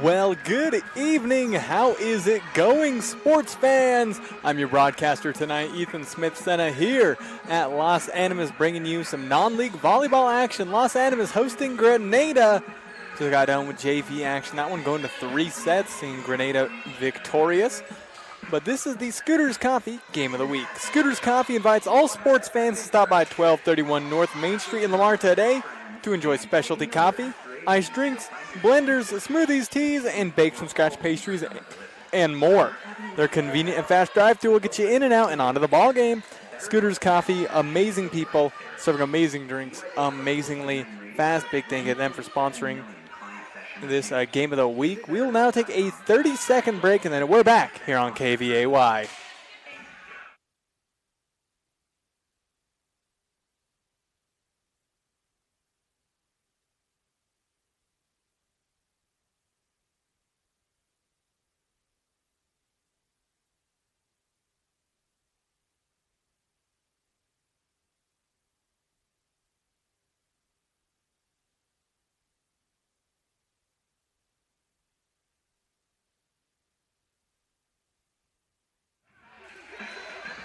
Well, good evening. How is it going, sports fans? I'm your broadcaster tonight, Ethan Smith-Senna, here at Los Animas, bringing you some non-league volleyball action. Los Animas hosting Granada. Just got done with JV action. That one going to 3 sets, seeing Granada victorious. But this is the Scooters Coffee Game of the Week. Scooters Coffee invites all sports fans to stop by 1231 North Main Street in Lamar today to enjoy specialty coffee, iced drinks, blenders, smoothies, teas, and baked-from-scratch pastries, and more. Their convenient and fast drive-thru will get you in and out and onto the ball game. Scooters Coffee, amazing people, serving amazing drinks, amazingly fast. Big thank you to them for sponsoring this Game of the Week. We will now take a 30-second break, and then we're back here on KVAY.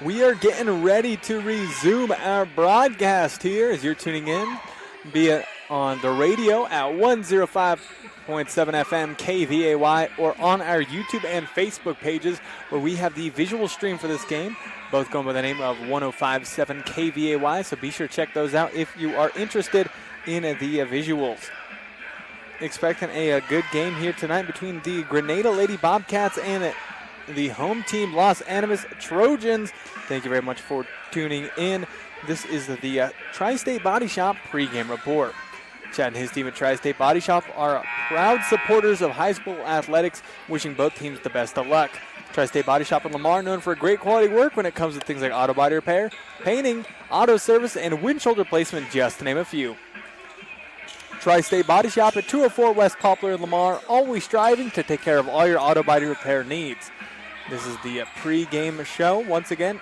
We are getting ready to resume our broadcast here as you're tuning in, be it on the radio at 105.7 FM KVAY or on our YouTube and Facebook pages where we have the visual stream for this game, both going by the name of 105.7 KVAY, so be sure to check those out if you are interested in the visuals. Expecting a good game here tonight between the Granada Lady Bobcats and the home team, Los Animas Trojans. Thank you very much for tuning in. This is the Tri-State Body Shop pregame report. Chad and his team at Tri-State Body Shop are proud supporters of high school athletics, wishing both teams the best of luck. Tri-State Body Shop in Lamar, known for great quality work when it comes to things like auto body repair, painting, auto service, and windshield replacement, just to name a few. Tri-State Body Shop at 204 West Poplar in Lamar, always striving to take care of all your auto body repair needs. This is the pre-game show. Once again,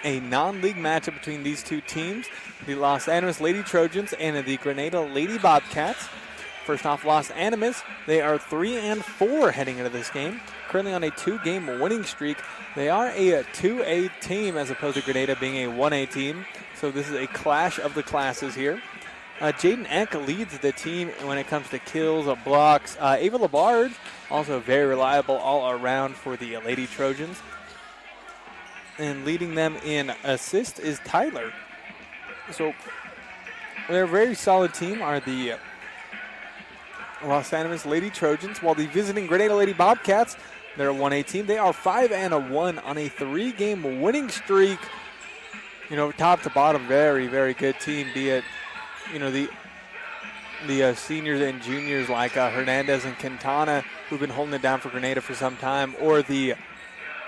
a non-league matchup between these two teams, the Los Animas Lady Trojans and the Granada Lady Bobcats. First off, Los Animas, they are 3-4 heading into this game, currently on a 2-game winning streak. They are a 2A team as opposed to Granada being a 1A team, so this is a clash of the classes here. Jaden Eck leads the team when it comes to kills, blocks. Ava Labarge, also very reliable all around for the Lady Trojans. And leading them in assist is Tyler. So they're a very solid team, are the Los Animas Lady Trojans, while the visiting Granada Lady Bobcats, they're a 1A team. They are 5-1 on a 3-game winning streak. You know, top to bottom, very, very good team, be it the seniors and juniors like Hernandez and Quintana, who've been holding it down for Grenada for some time, or the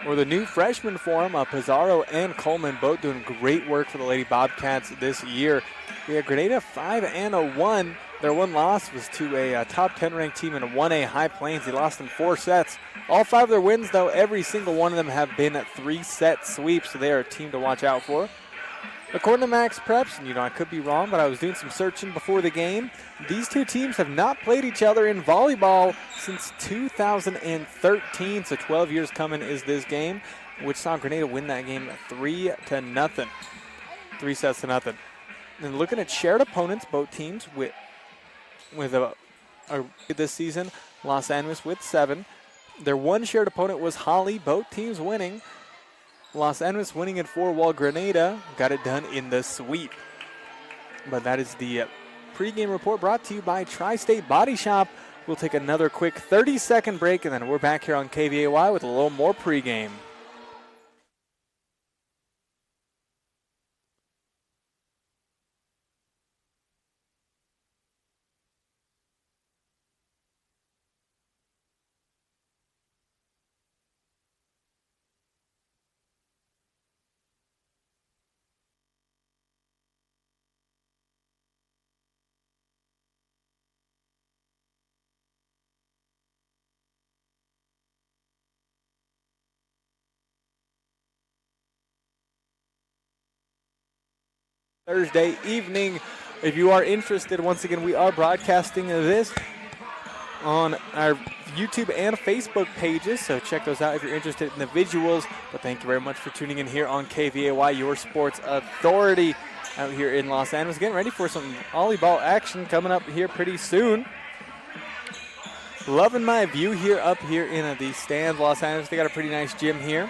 new freshman for them, Pizarro and Coleman, both doing great work for the Lady Bobcats this year. We have Grenada 5-1. Their one loss was to a top 10 ranked team in a 1A High Plains. They lost in 4 sets. All 5 of their wins, though, every single one of them have been 3-set sweeps, so they are a team to watch out for. According to Max Preps, and I could be wrong, but I was doing some searching before the game, these two teams have not played each other in volleyball since 2013, so 12 years coming is this game, which saw Grenada win that game 3-0. 3 sets to nothing. And looking at shared opponents, both teams with this season, Los Animas with 7. Their one shared opponent was Holly, both teams winning. Los Animas winning in 4, while Grenada got it done in the sweep. But that is the pregame report brought to you by Tri-State Body Shop. We'll take another quick 30-second break, and then we're back here on KVAY with a little more pregame. Thursday evening. If you are interested, once again, we are broadcasting this on our YouTube and Facebook pages, so check those out if you're interested in the visuals. But thank you very much for tuning in here on KVAY, your sports authority, out here in Los Animas. Getting ready for some volleyball action coming up here pretty soon. Loving my view here up here in the stands, Los Animas. They got a pretty nice gym here.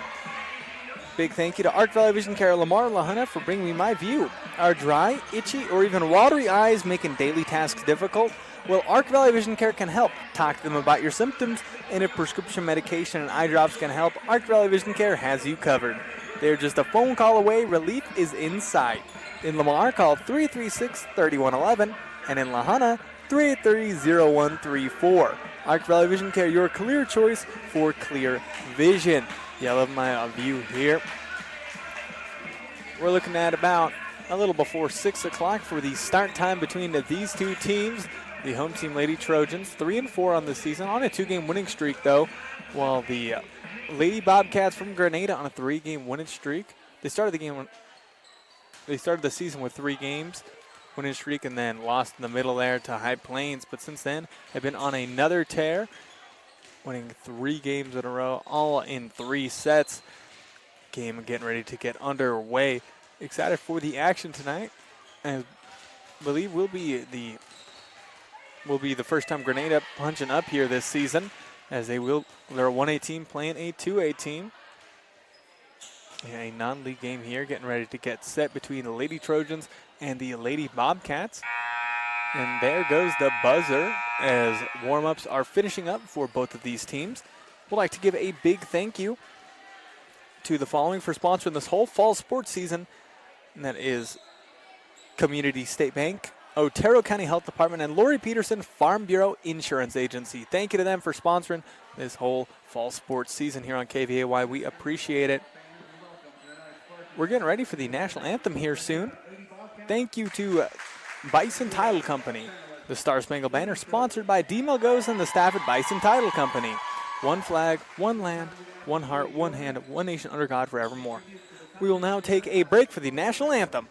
Big thank you to Arc Valley Vision Care Lamar Lahana for bringing me my view. Are dry, itchy, or even watery eyes making daily tasks difficult? Well, Arc Valley Vision Care can help. Talk to them about your symptoms, and if prescription medication and eye drops can help, Arc Valley Vision Care has you covered. They're just a phone call away. Relief is in sight. In Lamar, call 336-3111, and in Lahana, 383-0134. Arc Valley Vision Care, your clear choice for clear vision. Yeah, I love my view here. We're looking at about a little before 6 o'clock for the start time between these two teams. The home team, Lady Trojans, 3-4 on the season, on a 2-game winning streak, though, while the Lady Bobcats from Granada on a 3-game winning streak. They started the season with 3 games winning streak and then lost in the middle there to High Plains, but since then have been on another tear, winning 3 games in a row, all in 3 sets. Game getting ready to get underway. Excited for the action tonight. I believe will be the first time Grenada punching up here this season, as they're a 1A team playing a 2A team. Yeah, a non-league game here, getting ready to get set between the Lady Trojans and the Lady Bobcats. And there goes the buzzer as warm-ups are finishing up for both of these teams. We'd like to give a big thank you to the following for sponsoring this whole fall sports season, and that is Community State Bank, Otero County Health Department, and Lori Peterson Farm Bureau Insurance Agency. Thank you to them for sponsoring this whole fall sports season here on KVAY. We appreciate it. We're getting ready for the national anthem here soon. Thank you to Bison Title Company. The Star Spangled Banner sponsored by D. Melgoza and the staff at Bison Title Company. One flag, one land, one heart, one hand, one nation under God forevermore. We will now take a break for the national anthem.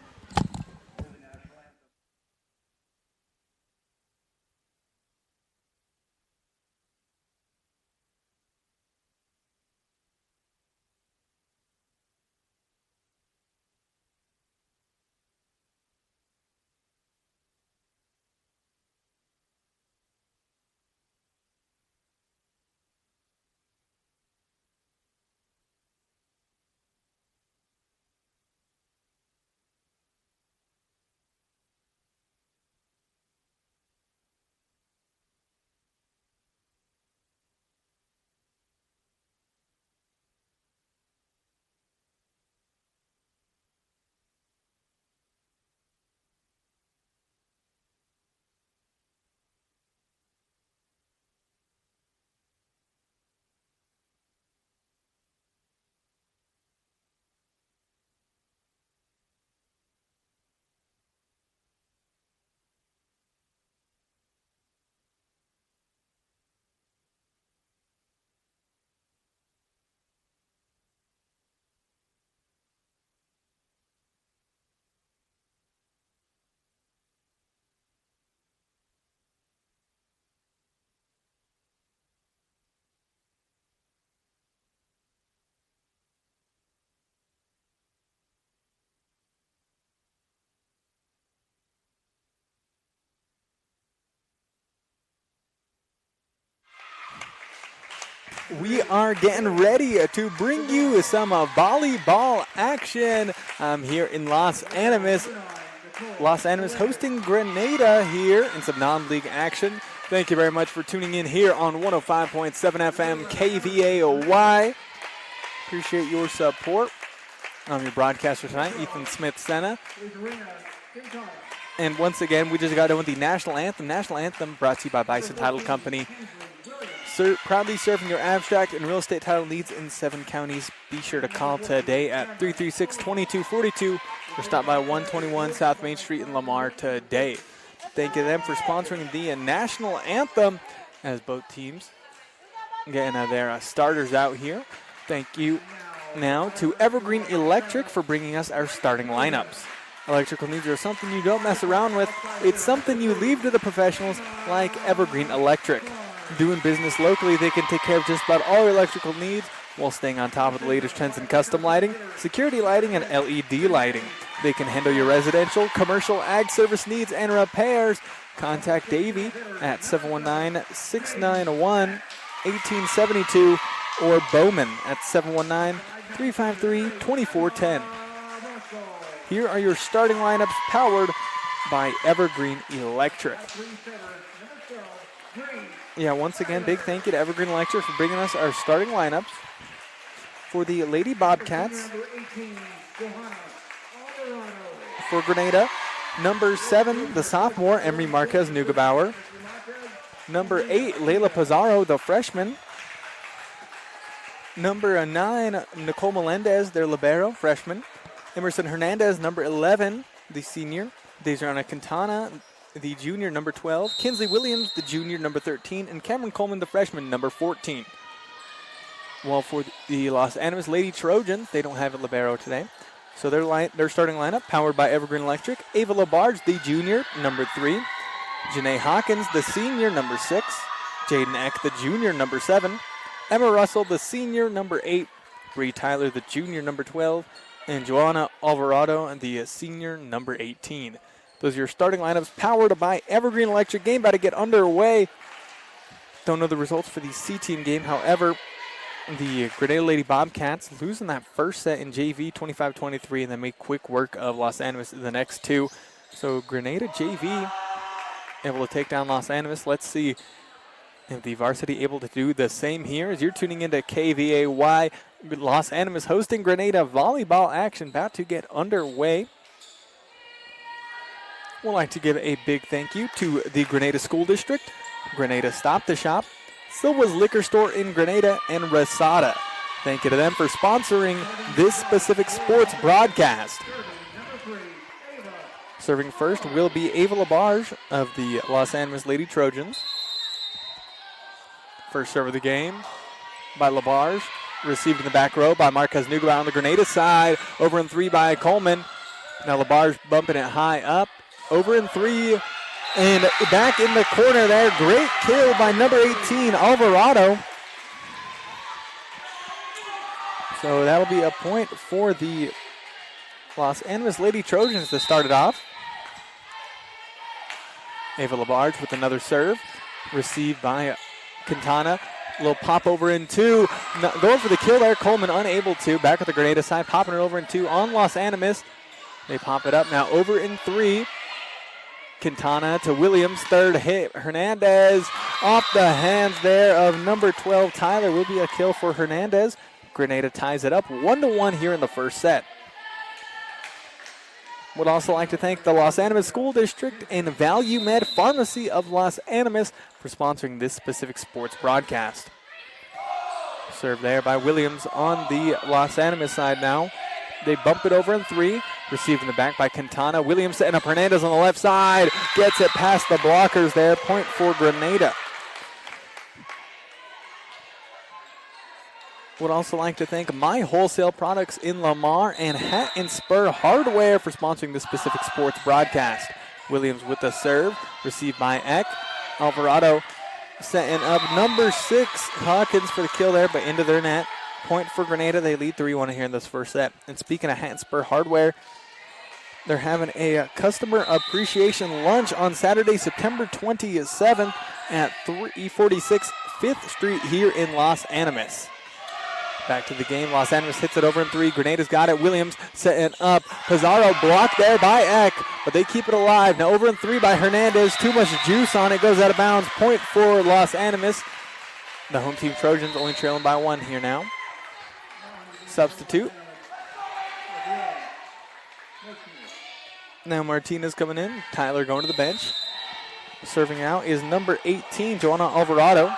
We are getting ready to bring you some volleyball action here in Los Animas. Los Animas hosting Grenada here in some non-league action. Thank you very much for tuning in here on 105.7 FM KVAY. Appreciate your support. I'm your broadcaster tonight, Ethan Smith-Senna. And once again, we just got done with the National Anthem. National Anthem brought to you by Bison Title Company. Proudly serving your abstract and real estate title needs in 7 counties. Be sure to call today at 336-2242 or stop by 121 South Main Street in Lamar today. Thank you to them for sponsoring the National Anthem as both teams getting their starters out here. Thank you now to Evergreen Electric for bringing us our starting lineups. Electrical needs are something you don't mess around with. It's something you leave to the professionals like Evergreen Electric. Doing business locally, they can take care of just about all your electrical needs while staying on top of the latest trends in custom lighting, security lighting, and LED lighting. They can handle your residential, commercial, ag service needs and repairs. Contact Davey at 719-691-1872 or Bowman at 719-353-2410. Here are your starting lineups powered by Evergreen Electric. Yeah, once again, big thank you to Evergreen Electric for bringing us our starting lineups. For the Lady Bobcats, for Granada, number 7, the sophomore, Emery Marquez Neugebauer. Number 8, Layla Pizarro, the freshman. Number 9, Nicole Melendez, their libero, freshman. Emerson Hernandez, number 11, the senior. Desirana Quintana, the junior, number 12. Kinsley Williams, the junior, number 13. And Cameron Coleman, the freshman, number 14. Well, for the Los Animas Lady Trojans, they don't have a libero today. So their starting lineup, powered by Evergreen Electric. Ava Labarge, the junior, number 3. Janae Hawkins, the senior, number 6. Jaden Eck, the junior, number 7. Emma Russell, the senior, number 8. Bree Tyler, the junior, number 12. And Joanna Alvarado, the senior, number 18. Those are your starting lineups, powered by Evergreen Electric. Game about to get underway. Don't know the results for the C-team game. However, the Granada Lady Bobcats losing that first set in JV 25-23 and then make quick work of Los Animas in the next two. So Granada JV able to take down Los Animas. Let's see if the varsity able to do the same here as you're tuning into KVAY. Los Animas hosting Granada. Volleyball action about to get underway. We'd like to give a big thank you to the Granada School District, Granada Stop the Shop, Silva's Liquor Store in Granada, and Resada. Thank you to them for sponsoring this specific sports broadcast. Serving first will be Ava Labarge of the Los Animas Lady Trojans. First serve of the game by Labarge. Received in the back row by Marquez Neugebauer on the Granada side. Over in 3 by Coleman. Now Labarge bumping it high up. Over in 3. And back in the corner there. Great kill by number 18, Alvarado. So that'll be a point for the Los Animas Lady Trojans to start it off. Ava Labarge with another serve. Received by Quintana. A little pop over in 2. Going for the kill there. Coleman unable to. Back at the Granada side. Popping it over in 2 on Los Animas. They pop it up now over in 3. Quintana to Williams, third hit. Hernandez off the hands there of number 12, Tyler. Will be a kill for Hernandez. Granada ties it up 1-1 here in the first set. Would also like to thank the Los Animas School District and Value Med Pharmacy of Los Animas for sponsoring this specific sports broadcast. Served there by Williams on the Los Animas side now. They bump it over in 3. Received in the back by Quintana. Williams setting up Hernandez on the left side. Gets it past the blockers there. Point for Granada. Would also like to thank My Wholesale Products in Lamar and Hat and Spur Hardware for sponsoring this specific sports broadcast. Williams with the serve. Received by Eck. Alvarado setting up number 6. Hawkins for the kill there, but into their net. Point for Granada. They lead 3-1 here in this first set. And speaking of Hat and Spur Hardware, they're having a customer appreciation lunch on Saturday, September 27th at 346 5th Street here in Los Animas. Back to the game. Los Animas hits it over in 3. Granada's got it. Williams setting up. Pizarro blocked there by Eck, but they keep it alive. Now over in 3 by Hernandez. Too much juice on it. Goes out of bounds. Point for Los Animas. The home team Trojans only trailing by 1 here now. Substitute. Now Martinez coming in. Tyler going to the bench. Serving out is number 18, Joanna Alvarado.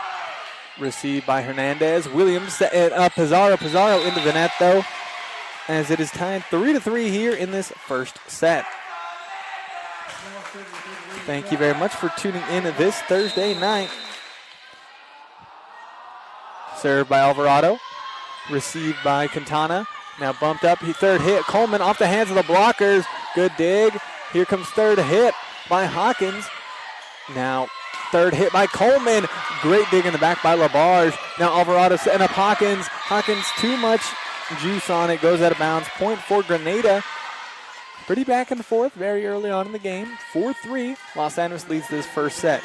Received by Hernandez. Williams setting up Pizarro. Pizarro into the net though, as it is tied 3-3 here in this first set. Thank you very much for tuning in this Thursday night. Served by Alvarado. Received by Quintana. Now bumped up. Third hit. Coleman off the hands of the blockers. Good dig. Here comes third hit by Hawkins. Now Third hit by Coleman. Great dig in the back by LaBarge. Now Alvarado setting up Hawkins. Hawkins, too much juice on it. Goes out of bounds. Point for Granada. Pretty back and forth very early on in the game. 4-3. Los Animas leads this first set.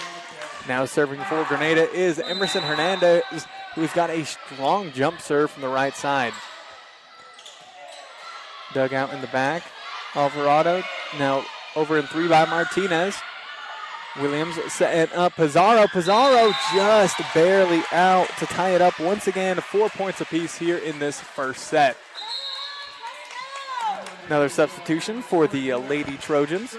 Now serving for Granada is Emerson Hernandez, who's got a strong jump serve from the right side. Dug out in the back. Alvarado now over in 3 by Martinez. Williams setting up Pizarro. Pizarro just barely out to tie it up once again. 4 points apiece here in this first set. Another substitution for the Lady Trojans.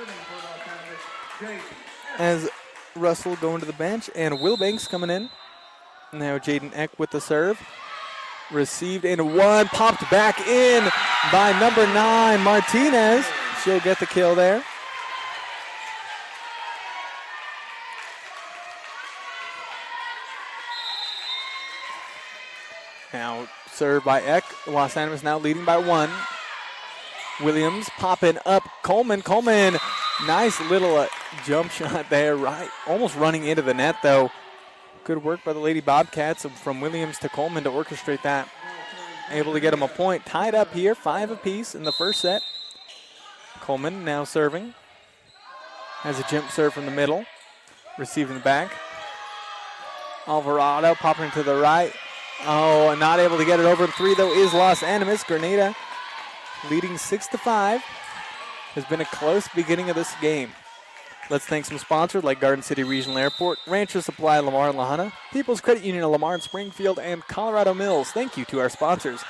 As Russell going to the bench and Will Banks coming in. Now Jaden Eck with the serve. Received in one, popped back in by number 9, Martinez. She'll get the kill there. Now served by Eck. Los Animas now leading by 1. Williams popping up. Coleman. Nice little jump shot there, right? Almost running into the net, though. Good work by the Lady Bobcats from Williams to Coleman to orchestrate that. Able to get them a point. Tied up here, 5 apiece in the first set. Coleman now serving. Has a jump serve from the middle. Receiving the back. Alvarado popping to the right. Oh, not able to get it over in 3, though, is Los Animas. Granada leading 6-5. Has been a close beginning of this game. Let's thank some sponsors like Garden City Regional Airport, Rancho Supply, Lamar and Lahana, People's Credit Union of Lamar and Springfield, and Colorado Mills. Thank you to our sponsors.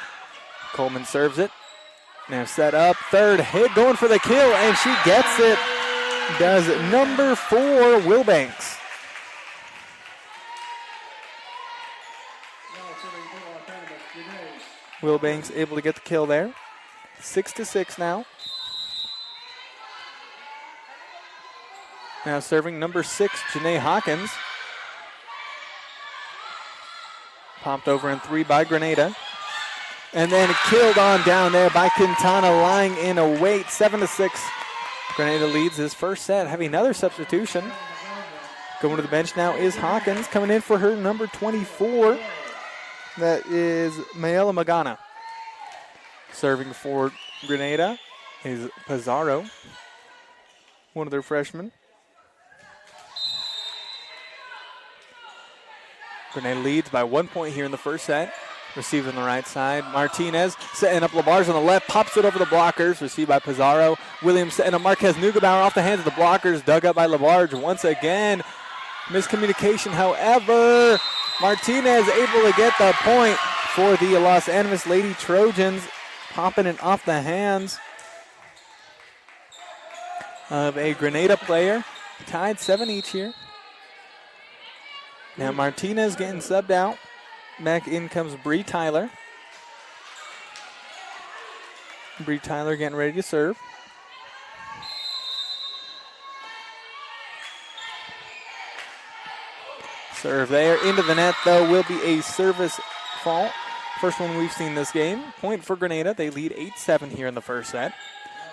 Coleman serves it. Now set up. Third hit, going for the kill, and she gets it. Does number 4, Will Banks. Will Banks able to get the kill there. 6-6 now. Now serving number 6, Janae Hawkins. Popped over in 3 by Granada. And then killed on down there by Quintana, lying in a wait. 7-6. Granada leads his first set. Having another substitution. Going to the bench now is Hawkins. Coming in for her number 24. That is Mayela Magana. Serving for Granada is Pizarro, one of their freshmen. Granada leads by 1 point here in the first set. Received on the right side. Martinez setting up LaBarge on the left. Pops it over the blockers. Received by Pizarro. Williams setting up Marquez Nugebauer off the hands of the blockers. Dug up by LaBarge once again. Miscommunication, however. Martinez able to get the point for the Los Animas Lady Trojans. Popping it off the hands of a Granada player. Tied 7 each here. Now Martinez getting subbed out. Back in comes Bree Tyler. Bree Tyler getting ready to serve. Serve there. Into the net, though, will be a service fault. First one we've seen this game. Point for Granada. They lead 8-7 here in the first set.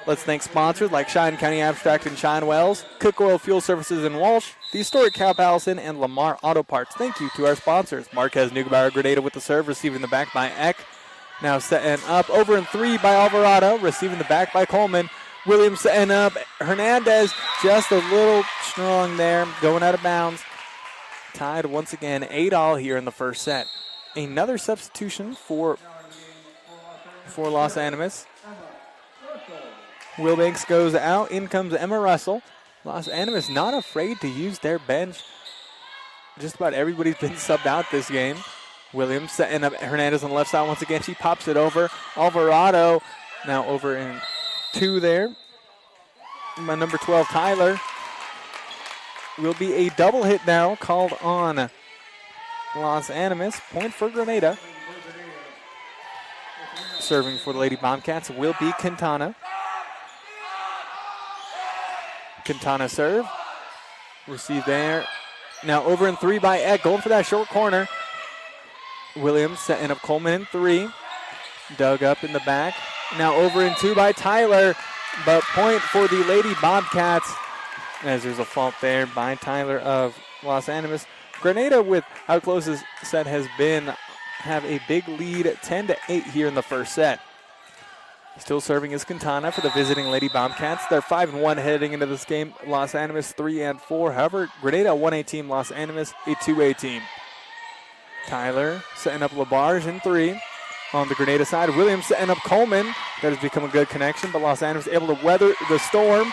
Let's thank sponsors like Cheyenne County Abstract and Shine Wells, Cook Oil Fuel Services in Walsh, the historic Cow Allison, and Lamar Auto Parts. Thank you to our sponsors. Marquez Nugebauer Granada with the serve, receiving the back by Eck. Now setting up over in 3 by Alvarado, receiving the back by Coleman. Williams setting up. Hernandez just a little strong there, going out of bounds. Tied once again, 8-all here in the first set. Another substitution for Los Animas. Will Banks goes out. In comes Emma Russell. Los Animas not afraid to use their bench. Just about everybody's been subbed out this game. Williams setting up Hernandez on the left side once again. She pops it over. Alvarado now over in 2 there. My number 12, Tyler. Will be a double hit now called on Los Animas. Point for Granada. Serving for the Lady Bobcats will be Quintana. Quintana serve. Receive there. Now over in 3 by Eck. Going for that short corner. Williams setting up Coleman in 3. Dug up in the back. Now over in 2 by Tyler. But point for the Lady Bobcats, as there's a fault there by Tyler of Los Animas. Granada, with how close this set has been, have a big lead, 10-8 here in the first set. Still serving is Quintana for the visiting Lady Bobcats. They're 5-1 heading into this game. Los Animas 3-4. However, Granada a 1A team, Los Animas a 2A team. Tyler setting up Labarge in 3. On the Granada side, Williams setting up Coleman. That has become a good connection, but Los Animas able to weather the storm.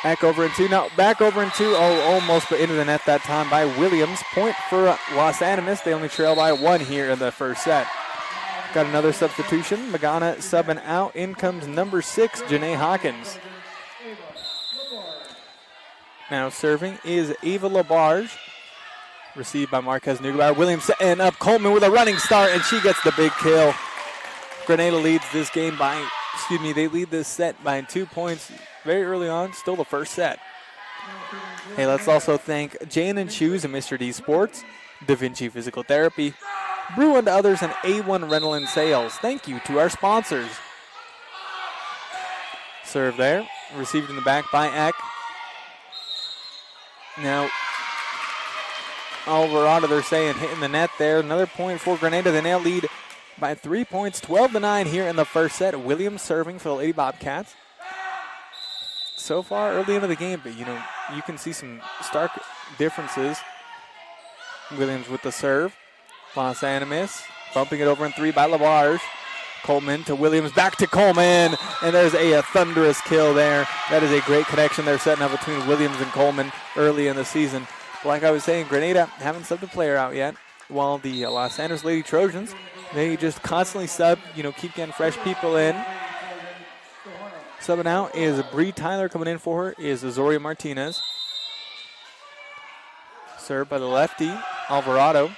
Back over in 2. Now back over in 2. Oh, almost, but into the net that time by Williams. Point for Los Animas. They only trail by 1 here in the first set. Got another substitution. Magana subbing out. In comes number 6, Janae Hawkins. Now serving is Ava Labarge. Received by Marquez Nugabar. Williams setting up Coleman with a running start, and she gets the big kill. Granada leads this game by, they lead this set by 2 points very early on, still the first set. Hey, let's also thank J&N Shoes and Mr. D Sports, Da Vinci Physical Therapy, Brew and others, and A1 Rental and Sales. Thank you to our sponsors. Serve there, received in the back by Eck. Now, Alvarado, they're saying, hitting the net there. Another point for Granada. They now lead by 3 points, 12-9 here in the first set. Williams serving for the Lady Bobcats. So far, early into the game, but you can see some stark differences. Williams with the serve. Los Animas bumping it over in 3 by Labarge. Coleman to Williams, back to Coleman, and there's a thunderous kill there. That is a great connection they're setting up between Williams and Coleman early in the season. Like I was saying, Granada haven't subbed a player out yet, while the Los Angeles Lady Trojans, they just constantly sub, keep getting fresh people in. Subbing out is Bree Tyler. Coming in for her is Azoria Martinez. Served by the lefty, Alvarado.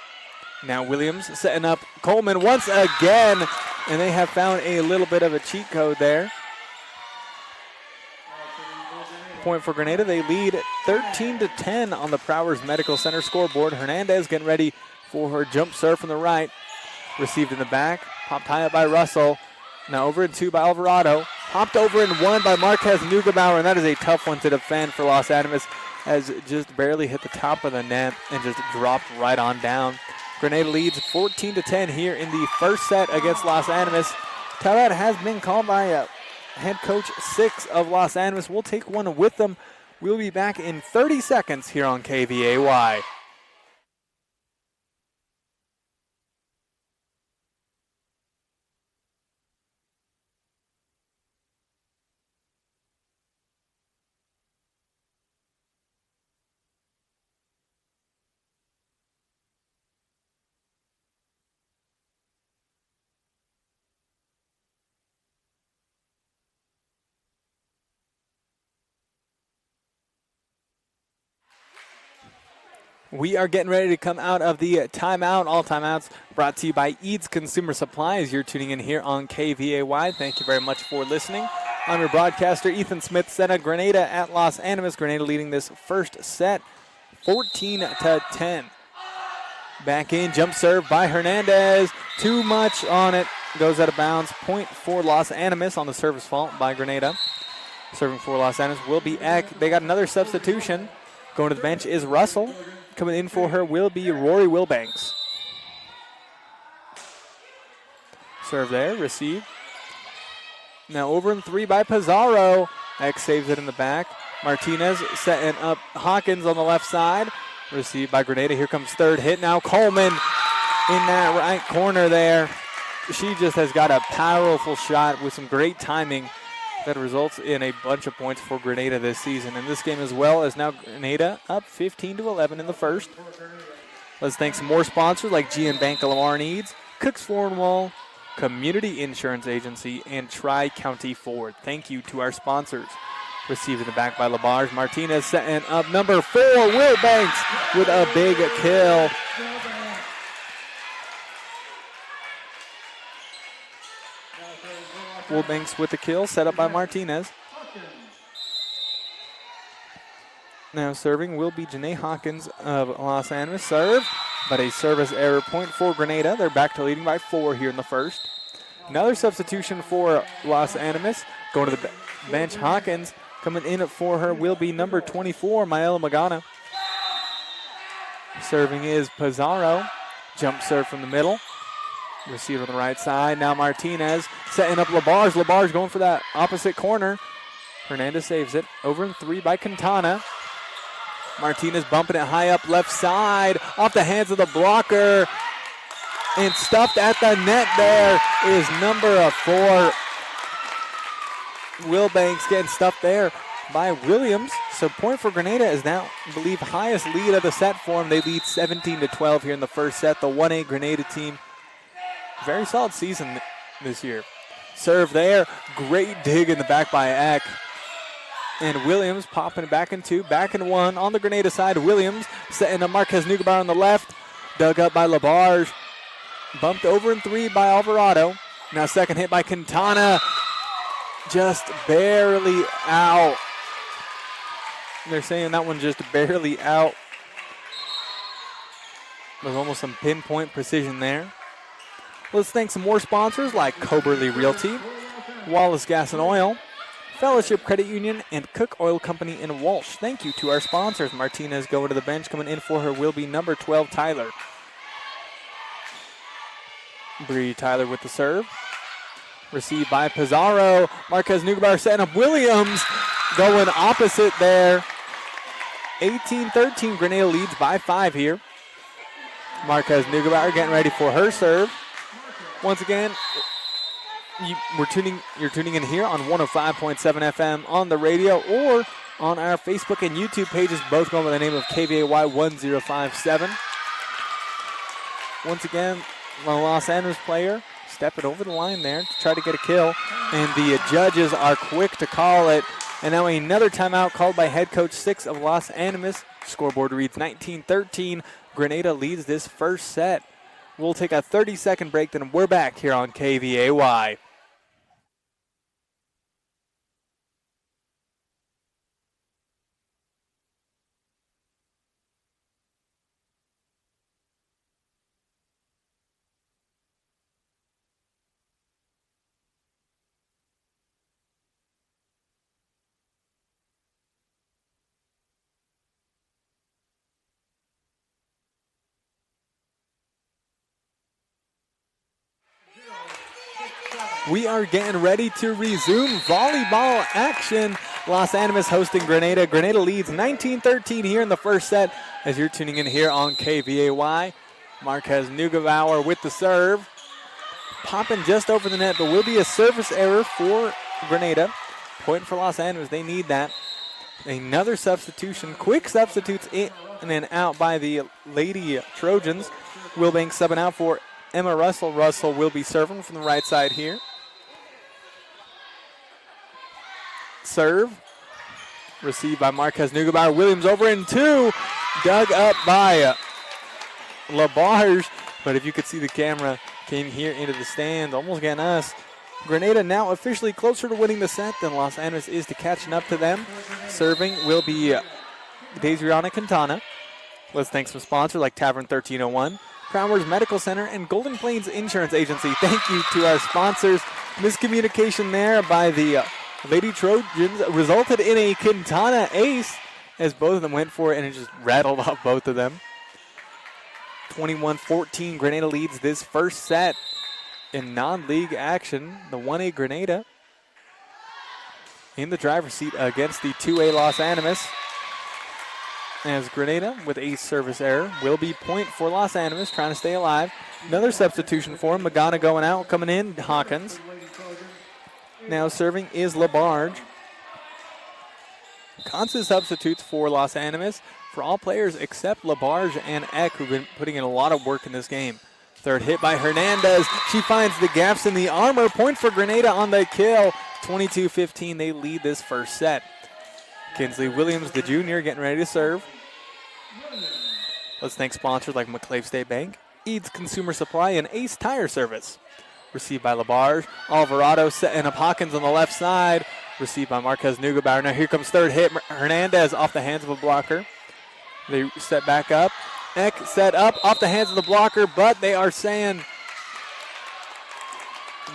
Now Williams setting up Coleman once again, and they have found a little bit of a cheat code there. Point for Granada. They lead 13-10 on the Prowers Medical Center scoreboard. Hernandez getting ready for her jump serve from the right. Received in the back. Popped high up by Russell. Now over in 2 by Alvarado. Popped over in 1 by Marquez Nugebauer, and that is a tough one to defend for Los Animas, as just barely hit the top of the net and just dropped right on down. Granada leads 14-10 here in the first set against Los Animas. Timeout has been called by head coach 6 of Los Animas. We'll take one with them. We'll be back in 30 seconds here on KVAY. We are getting ready to come out of the timeout. All timeouts brought to you by Eads Consumer Supplies. You're tuning in here on KVAY. Thank you very much for listening. I'm your broadcaster, Ethan Smith. Sena Granada at Los Animas. Granada leading this first set 14-10. Back in, jump serve by Hernandez. Too much on it. Goes out of bounds. Point for Los Animas on the service fault by Granada. Serving for Los Animas will be Eck. They got another substitution. Going to the bench is Russell. Coming in for her will be Rory Wilbanks. Serve there, receive. Now over in 3 by Pizarro. X saves it in the back. Martinez setting up Hawkins on the left side. Received by Granada. Here comes third hit now. Coleman in that right corner there. She just has got a powerful shot with some great timing that results in a bunch of points for Granada this season. In this game as well, as now Granada up 15-11 in the first. Let's thank some more sponsors like GM Bank of Lamar Needs, Cooks Floor and Wall, Community Insurance Agency, and Tri-County Ford. Thank you to our sponsors. Received in the back by Labarge. Martinez setting up number 4, Will Banks, with a big kill. Wilbanks with the kill, set up by Martinez. Now serving will be Janae Hawkins of Los Animas. Serve, but a service error. Point for Granada. They're back to leading by 4 here in the first. Another substitution for Los Animas. Going to the bench, Hawkins. Coming in for her will be number 24, Maela Magana. Serving is Pizarro. Jump serve from the middle. Receiver on the right side. Now Martinez setting up Labarge. Labarge going for that opposite corner. Hernandez saves it. Over and 3 by Quintana. Martinez bumping it high up left side. Off the hands of the blocker. And stuffed at the net there is number 4. Will Banks getting stuffed there by Williams. So point for Granada is now, I believe, highest lead of the set for them. They lead 17-12 here in the first set. The 1A Granada team, very solid season this year. Serve there. Great dig in the back by Eck. And Williams popping it back in 2, back in 1 on the Granada side. Williams setting up Marquez Nugabar on the left. Dug up by Labarge. Bumped over in 3 by Alvarado. Now second hit by Quintana. Just barely out. They're saying that one just barely out. There's almost some pinpoint precision there. Let's thank some more sponsors like Coberly Realty, Wallace Gas and Oil, Fellowship Credit Union, and Cook Oil Company in Walsh. Thank you to our sponsors. Martinez going to the bench. Coming in for her will be number 12, Tyler. Bree Tyler with the serve. Received by Pizarro. Marquez Nugabar setting up Williams. Going opposite there. 18-13. Granada leads by 5 here. Marquez Nugabar getting ready for her serve. Once again, you're tuning in here on 105.7 FM on the radio or on our Facebook and YouTube pages, both going by the name of KVAY 1057. Once again, the Los Angeles player stepping over the line there to try to get a kill, and the judges are quick to call it. And now another timeout called by head coach 6 of Los Animas. Scoreboard reads 19-13. Granada leads this first set. We'll take a 30-second break, then we're back here on KVAY. We are getting ready to resume volleyball action. Los Animas hosting Granada. Granada leads 19-13 here in the first set as you're tuning in here on KVAY. Marquez Nugabar with the serve. Popping just over the net, but will be a service error for Granada. Point for Los Animas. They need that. Another substitution. Quick substitutes in and out by the Lady Trojans. Wilbanks subbing out for Emma Russell. Russell will be serving from the right side here. Serve. Received by Marquez Nugabar. Williams over in 2. Dug up by Labarge. But if you could see the camera came here into the stand, almost getting us. Granada now officially closer to winning the set than Los Angeles is to catching up to them. Serving will be Daisriana Quintana. Let's thank some sponsors like Tavern 1301, Crownworks Medical Center, and Golden Plains Insurance Agency. Thank you to our sponsors. Miscommunication there by the Lady Trojans resulted in a Quintana ace as both of them went for it, and it just rattled off both of them. 21-14, Granada leads this first set in non-league action. The 1A Granada in the driver's seat against the 2A Los Animas. As Granada with a service error will be point for Los Animas, trying to stay alive. Another substitution for him. Magana going out, coming in, Hawkins. Now serving is Labarge. Constant substitutes for Los Animas for all players except Labarge and Eck, who've been putting in a lot of work in this game. Third hit by Hernandez. She finds the gaps in the armor. Point for Granada on the kill. 22-15, they lead this first set. Kinsley Williams, the junior, getting ready to serve. Let's thank sponsors like McClave State Bank, Eads Consumer Supply, and Ace Tire Service. Received by Labarge. Alvarado setting up Hawkins on the left side. Received by Marquez Nugabar. Now here comes third hit. Hernandez off the hands of a blocker. They set back up. Eck set up off the hands of the blocker, but they are saying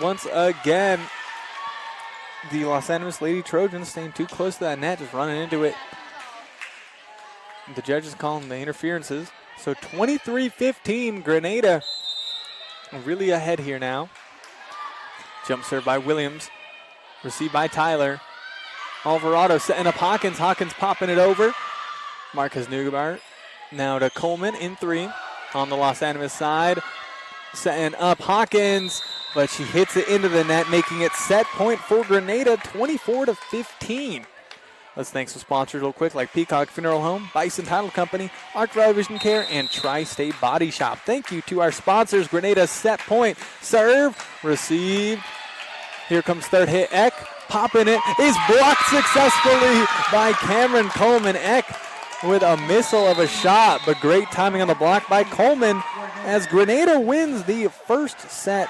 once again the Los Angeles Lady Trojans staying too close to that net, just running into it. The judges calling the interferences. So 23-15, Grenada really ahead here now. Jump serve by Williams. Received by Tyler. Alvarado setting up Hawkins. Hawkins popping it over. Marquez Nugabar now to Coleman in 3 on the Los Animas side. Setting up Hawkins, but she hits it into the net, making it set point for Grenada, 24-15. Let's thank some sponsors real quick, like Peacock Funeral Home, Bison Title Company, Arc Valley Vision Care, and Tri-State Body Shop. Thank you to our sponsors. Grenada set point. Serve, received. Here comes third hit. Eck popping it. Is blocked successfully by Cameron Coleman. Eck with a missile of a shot, but great timing on the block by Coleman as Grenada wins the first set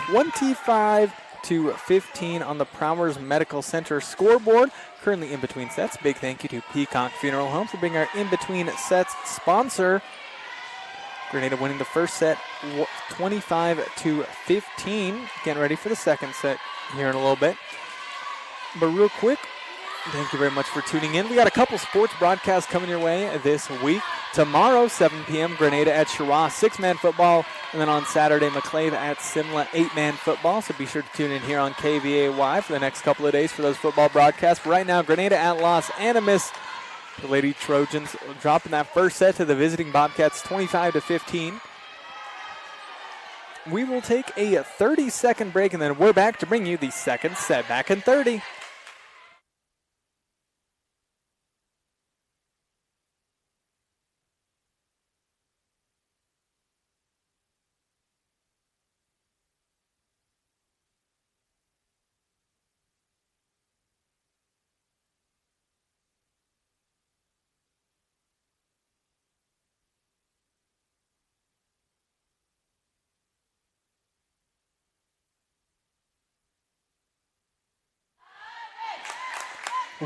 25-15 on the Prowers Medical Center scoreboard. Currently in between sets. Big thank you to Peacock Funeral Home for being our in between sets sponsor. Grenada winning the first set 25-15. Getting ready for the second set here in a little bit. But real quick, thank you very much for tuning in. We got a couple sports broadcasts coming your way this week. Tomorrow, 7 p.m., Grenada at Chirwa, 6-man football. And then on Saturday, McClave at Simla, 8-man football. So be sure to tune in here on KVAY for the next couple of days for those football broadcasts. But right now, Grenada at Los Animas. The Lady Trojans dropping that first set to the visiting Bobcats, 25-15. We will take a 30-second break, and then we're back to bring you the second set. Back in 30.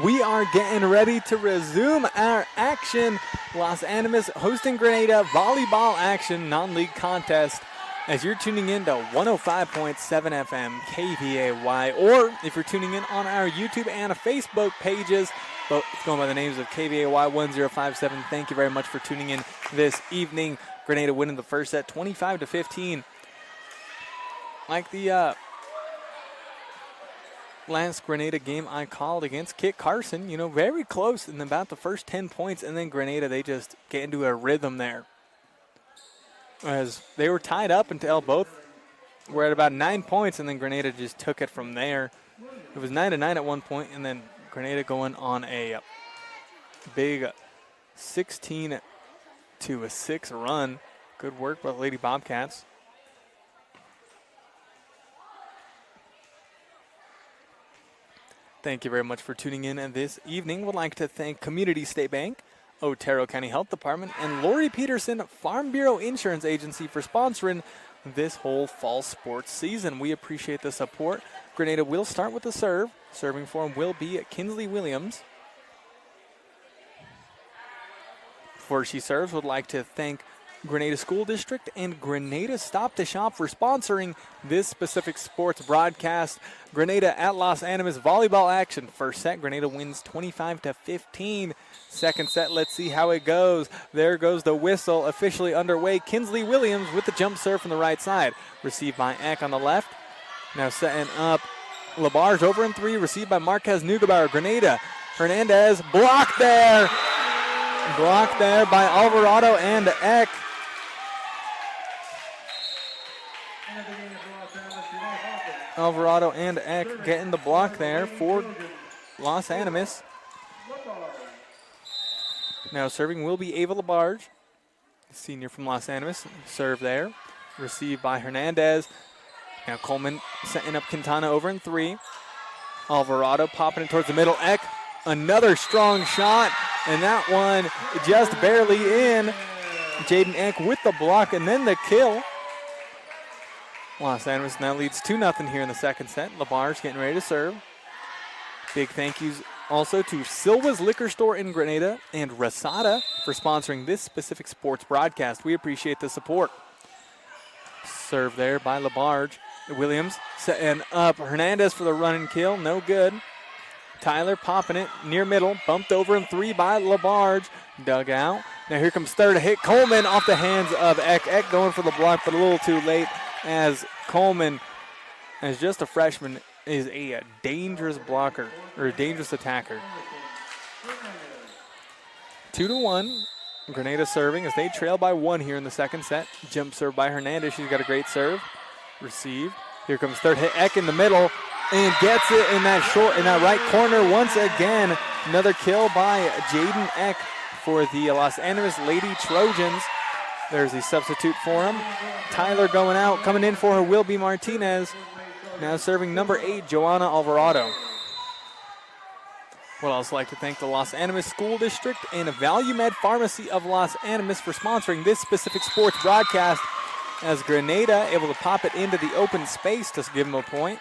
We are getting ready to resume our action. Los Animas hosting Grenada volleyball action non-league contest as you're tuning in to 105.7 FM KVAY, or if you're tuning in on our YouTube and Facebook pages, both going by the names of KVAY 1057. Thank you very much for tuning in this evening. Grenada winning the first set 25-15. Like the last Grenada game I called against Kit Carson, very close in about the first 10 points, and then Grenada, they just get into a rhythm there. As they were tied up until both were at about 9 points, and then Grenada just took it from there. It was 9-9 at one point, and then Grenada going on a big 16-6 run. Good work by the Lady Bobcats. Thank you very much for tuning in this evening. Would like to thank Community State Bank, Otero County Health Department, and Lori Peterson Farm Bureau Insurance Agency for sponsoring this whole fall sports season. We appreciate the support. Grenada will start with the serve. Serving for him will be Kinsley Williams. Before she serves, would like to thank Grenada School District and Grenada Stop to Shop for sponsoring this specific sports broadcast. Grenada at Los Animas volleyball action. First set, Grenada wins 25-15. Second set, let's see how it goes. There goes the whistle, officially underway. Kinsley Williams with the jump serve from the right side. Received by Eck on the left. Now setting up Labarge over in 3. Received by Marquez Nugabar. Grenada. Hernandez blocked there. Blocked there by Alvarado and Eck. Alvarado and Eck getting the block there for Los Animas. Now serving will be Ava Labarge, senior from Los Animas. Serve there. Received by Hernandez. Now Coleman setting up Quintana over in 3. Alvarado popping it towards the middle. Eck, another strong shot, and that one just barely in. Jaden Eck with the block and then the kill. Los Animas now leads 2-0 here in the second set. Labarge getting ready to serve. Big thank yous also to Silva's Liquor Store in Grenada and Rasada for sponsoring this specific sports broadcast. We appreciate the support. Serve there by Labarge. Williams setting up Hernandez for the run and kill. No good. Tyler popping it near middle. Bumped over in 3 by Labarge. Dug out. Now here comes third hit. Coleman off the hands of Eck. Eck going for the block, but a little too late as Coleman, as just a freshman, is a dangerous blocker, or a dangerous attacker. 2-1. Granada serving as they trail by 1 here in the second set. Jump serve by Hernandez. She's got a great serve. Received. Here comes third hit. Eck in the middle and gets it in that right corner once again. Another kill by Jaden Eck for the Los Animas Lady Trojans. There's the substitute for him. Tyler going out. Coming in for her will be Martinez. Now serving number 8, Joanna Alvarado. Would also like to thank the Los Animas School District and Value Med Pharmacy of Los Animas for sponsoring this specific sports broadcast, as Granada able to pop it into the open space to give them a point.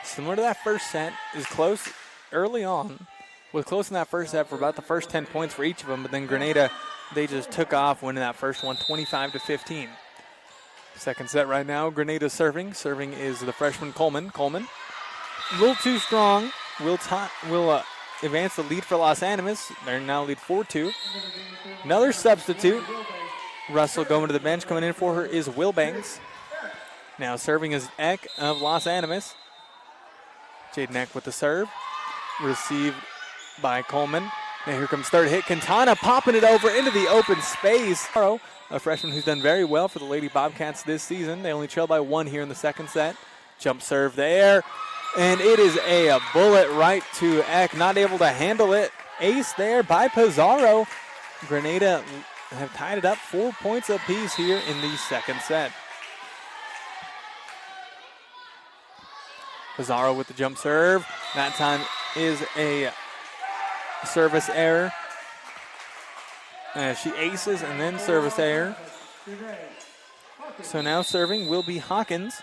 Similar to that first set, is close early on. Was close in that first set for about the first 10 points for each of them, but then Granada, they just took off winning that first one 25-15. Second set right now, Granada serving. Serving is the freshman Coleman. Coleman, a little too strong. Will advance the lead for Los Animas. They're now lead 4-2. Another substitute. Russell going to the bench. Coming in for her is Wilbanks. Now serving is Eck of Los Animas. Jaden Eck with the serve. Received by Coleman. Now here comes third hit. Quintana popping it over into the open space. A freshman who's done very well for the Lady Bobcats this season. They only trail by 1 here in the second set. Jump serve there. And it is a bullet right to Eck. Not able to handle it. Ace there by Pizarro. Granada have tied it up 4 points apiece here in the second set. Pizarro with the jump serve. That time is a service error. She aces and then service error. So now serving will be Hawkins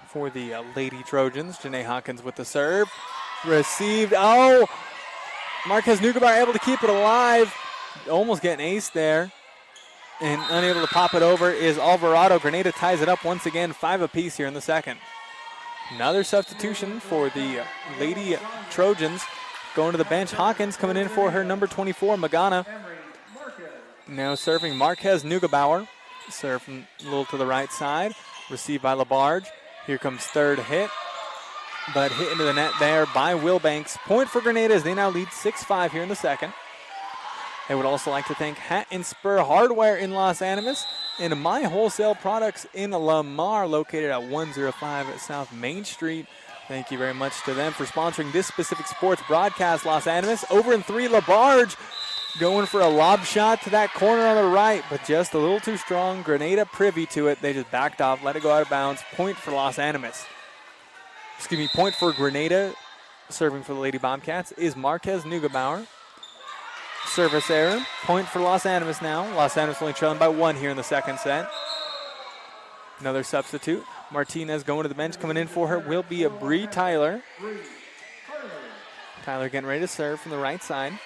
for the Lady Trojans. Janae Hawkins with the serve. Received. Oh! Marquez Nugabar able to keep it alive. Almost getting ace there. And unable to pop it over is Alvarado. Granada ties it up once again, 5 apiece here in the second. Another substitution for the Lady Trojans. Going to the bench, Hawkins coming in for her number 24, Magana. Now serving Marquez Nugebauer. Serve from a little to the right side. Received by Labarge. Here comes third hit. But hit into the net there by Wilbanks. Point for Grenada as they now lead 6-5 here in the second. I would also like to thank Hat and Spur Hardware in Los Animas and My Wholesale Products in Lamar, located at 105 South Main Street. Thank you very much to them for sponsoring this specific sports broadcast, Los Animas. Over in 3, Labarge going for a lob shot to that corner on the right, but just a little too strong. Grenada privy to it. They just backed off, let it go out of bounds. Point for Los Animas. Excuse me, point for Grenada. Serving for the Lady Bobcats is Marquez Nugebauer. Service error. Point for Los Animas now. Los Animas only trailing by 1 here in the second set. Another substitute. Martinez going to the bench. Coming in for her will be a Bree Tyler. Tyler getting ready to serve from the right side.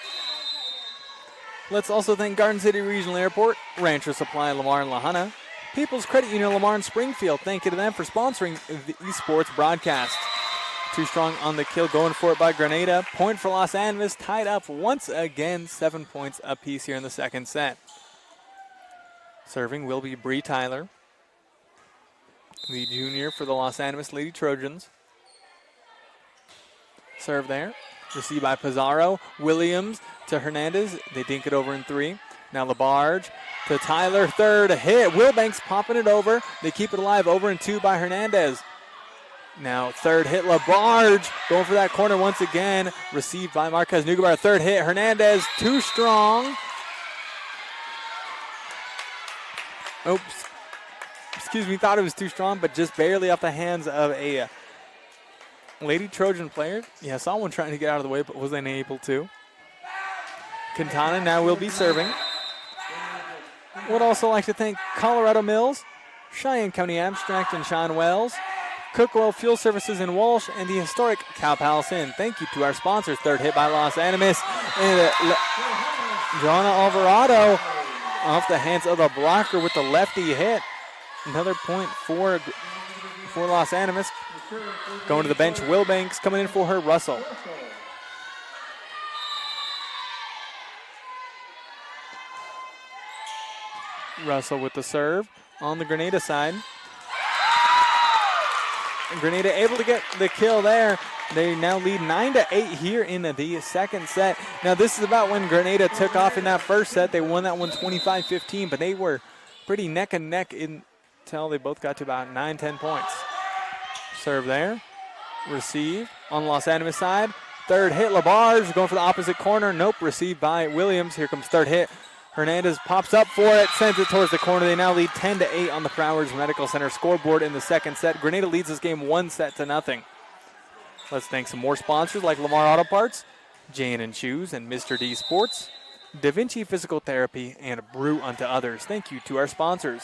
Let's also thank Garden City Regional Airport, Rancher Supply, Lamar and Lahana, People's Credit Union, Lamar and Springfield. Thank you to them for sponsoring the esports broadcast. Too strong on the kill, going for it by Grenada. Point for Los Animas, tied up once again, 7 points apiece here in the second set. Serving will be Bree Tyler, the junior for the Los Animas Lady Trojans. Serve there. Received by Pizarro. Williams to Hernandez. They dink it over in 3. Now Labarge to Tyler. Third hit. Wilbanks popping it over. They keep it alive over in 2 by Hernandez. Now third hit. Labarge going for that corner once again. Received by Marquez Nugabar. Third hit. Hernandez too strong. Oops. Excuse me, thought it was too strong, but just barely off the hands of a Lady Trojan player. Yeah, saw one trying to get out of the way, but was unable to. Quintana now will be serving. Would also like to thank Colorado Mills, Cheyenne County Abstract and Sean Wells, Cookwell Fuel Services in Walsh, and the historic Cow Palace Inn. Thank you to our sponsors. Third hit by Los Animas. And Joanna Alvarado off the hands of the blocker with the lefty hit. Another point for Los Animas. Going to the bench, Wilbanks coming in for her, Russell. Russell with the serve on the Granada side. And Granada able to get the kill there. They now lead 9-8 here in the second set. Now this is about when Granada took off in that first set. They won that one 25-15, but they were pretty neck and neck until they both got to about 9-10 points. Serve there. Receive on Los Animas side. Third hit, Labarge going for the opposite corner. Nope, received by Williams. Here comes third hit. Hernandez pops up for it, sends it towards the corner. They now lead 10-8 on the Prowers Medical Center scoreboard in the second set. Granada leads this game 1-0. Let's thank some more sponsors like Lamar Auto Parts, J&N Shoes, and Mr. D Sports, Da Vinci Physical Therapy, and Brew Unto Others. Thank you to our sponsors.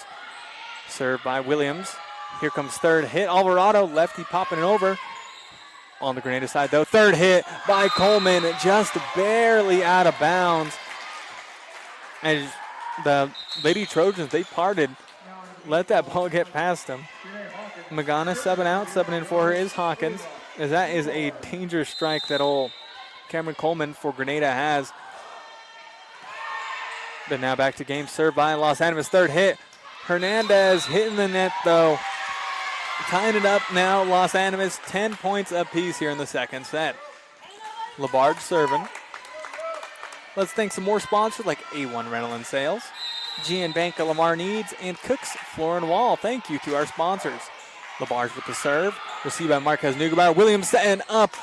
Served by Williams. Here comes third hit. Alvarado, lefty popping it over. On the Granada side, though, third hit by Coleman, just barely out of bounds. And the Lady Trojans, they parted, let that ball get past them. Magana subbing out, subbing in for her is Hawkins, as that is a dangerous strike that old Cameron Coleman for Granada has. But now back to game, served by Los Animas, third hit. Hernandez hitting the net, though. Tying it up now, Los Animas, 10 points apiece here in the second set. Labarge serving. Let's thank some more sponsors like A1 Rental and Sales, GN Bank of Lamar Needs, and Cook's Floor and Wall. Thank you to our sponsors. Labarge with the serve, received by Marquez Nugabar. Williams setting up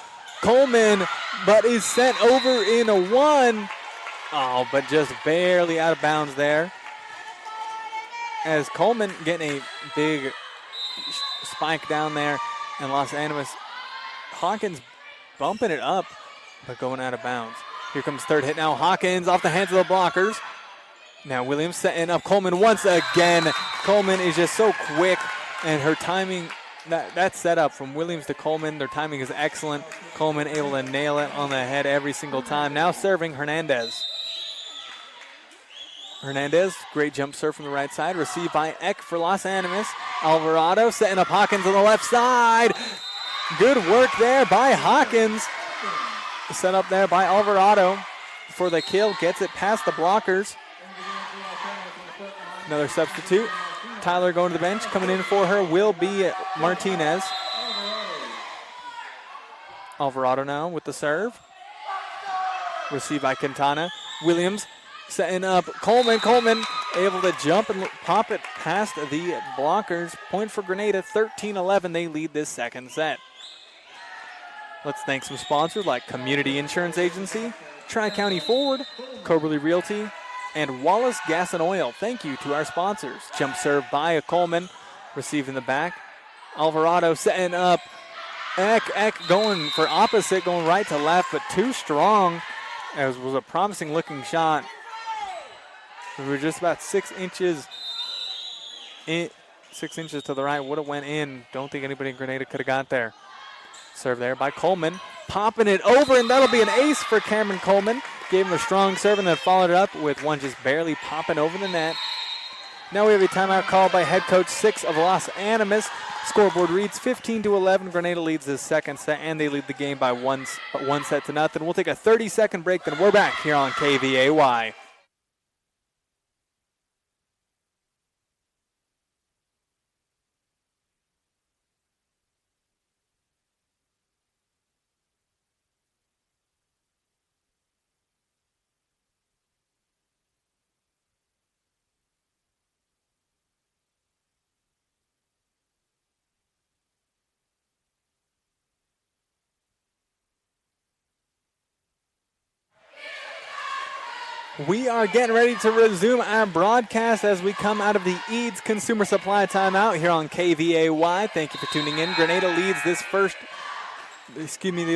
Coleman, but is sent over in a one. Oh, but just barely out of bounds there. As Coleman getting a big spike down there, and Los Animas, Hawkins bumping it up, but going out of bounds. Here comes third hit now. Hawkins off the hands of the blockers. Now Williams setting up Coleman once again. Coleman is just so quick, and her timing, that setup from Williams to Coleman, their timing is excellent. Coleman able to nail it on the head every single time. Now serving Hernandez. Hernandez, great jump serve from the right side, received by Eck for Los Animas. Alvarado setting up Hawkins on the left side. Good work there by Hawkins. Set up there by Alvarado for the kill, gets it past the blockers. Another substitute. Tyler going to the bench, coming in for her will be Martinez. Alvarado now with the serve. Received by Quintana. Williams setting up Coleman. Coleman able to jump and pop it past the blockers. Point for Granada, 13-11. They lead this second set. Let's thank some sponsors like Community Insurance Agency, Tri-County Forward, Coberly Realty, and Wallace Gas and Oil. Thank you to our sponsors. Jump serve by Coleman, received in the back. Alvarado setting up Eck going for opposite, going right to left, but too strong. As was a promising looking shot. We were just about 6 inches to the right. Would have went in. Don't think anybody in Grenada could have got there. Serve there by Coleman. Popping it over, and that'll be an ace for Cameron Coleman. Gave him a strong serve and then followed it up with one just barely popping over the net. Now we have a timeout called by head coach 6 of Los Animas. Scoreboard reads 15-11. Grenada leads this second set, and they lead the game by one set to nothing. We'll take a 30-second break, then we're back here on KVAY. We are getting ready to resume our broadcast as we come out of the Eads Consumer Supply timeout here on KVAY. Thank you for tuning in. Grenada leads they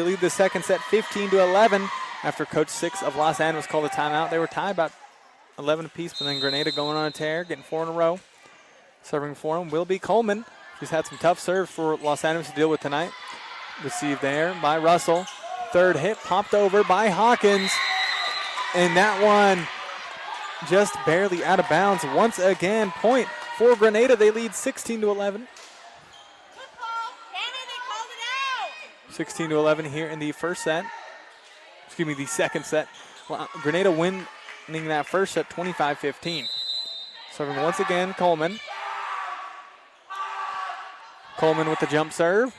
lead the second set 15-11 after Coach 6 of Los Angeles called a timeout. They were tied about 11 apiece, but then Grenada going on a tear, getting 4 in a row. Serving for him will be Coleman. He's had some tough serves for Los Angeles to deal with tonight. Received there by Russell. Third hit popped over by Hawkins. And that one just barely out of bounds. Once again, point for Grenada. They lead 16-11. 16-11 here in the first set. The second set. Well, Grenada winning that first set 25-15. Serving once again, Coleman. Coleman with the jump serve.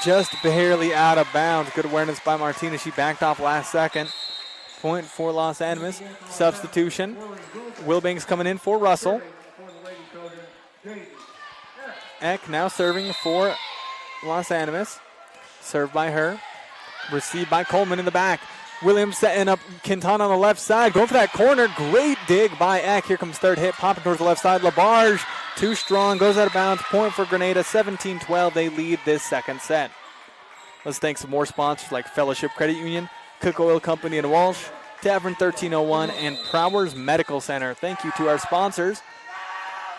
Just barely out of bounds. Good awareness by Martinez. She backed off last second. Point for Los Animas. Substitution. Wilbanks coming in for Russell. Eck now serving for Los Animas. Served by her. Received by Coleman in the back. Williams setting up Quintana on the left side. Going for that corner. Great dig by Eck. Here comes third hit. Popping towards the left side. LaBarge. Too strong. Goes out of bounds. Point for Granada. 17-12. They lead this second set. Let's thank some more sponsors like Fellowship Credit Union, Cook Oil Company in Walsh, Tavern 1301, and Prowers Medical Center. Thank you to our sponsors.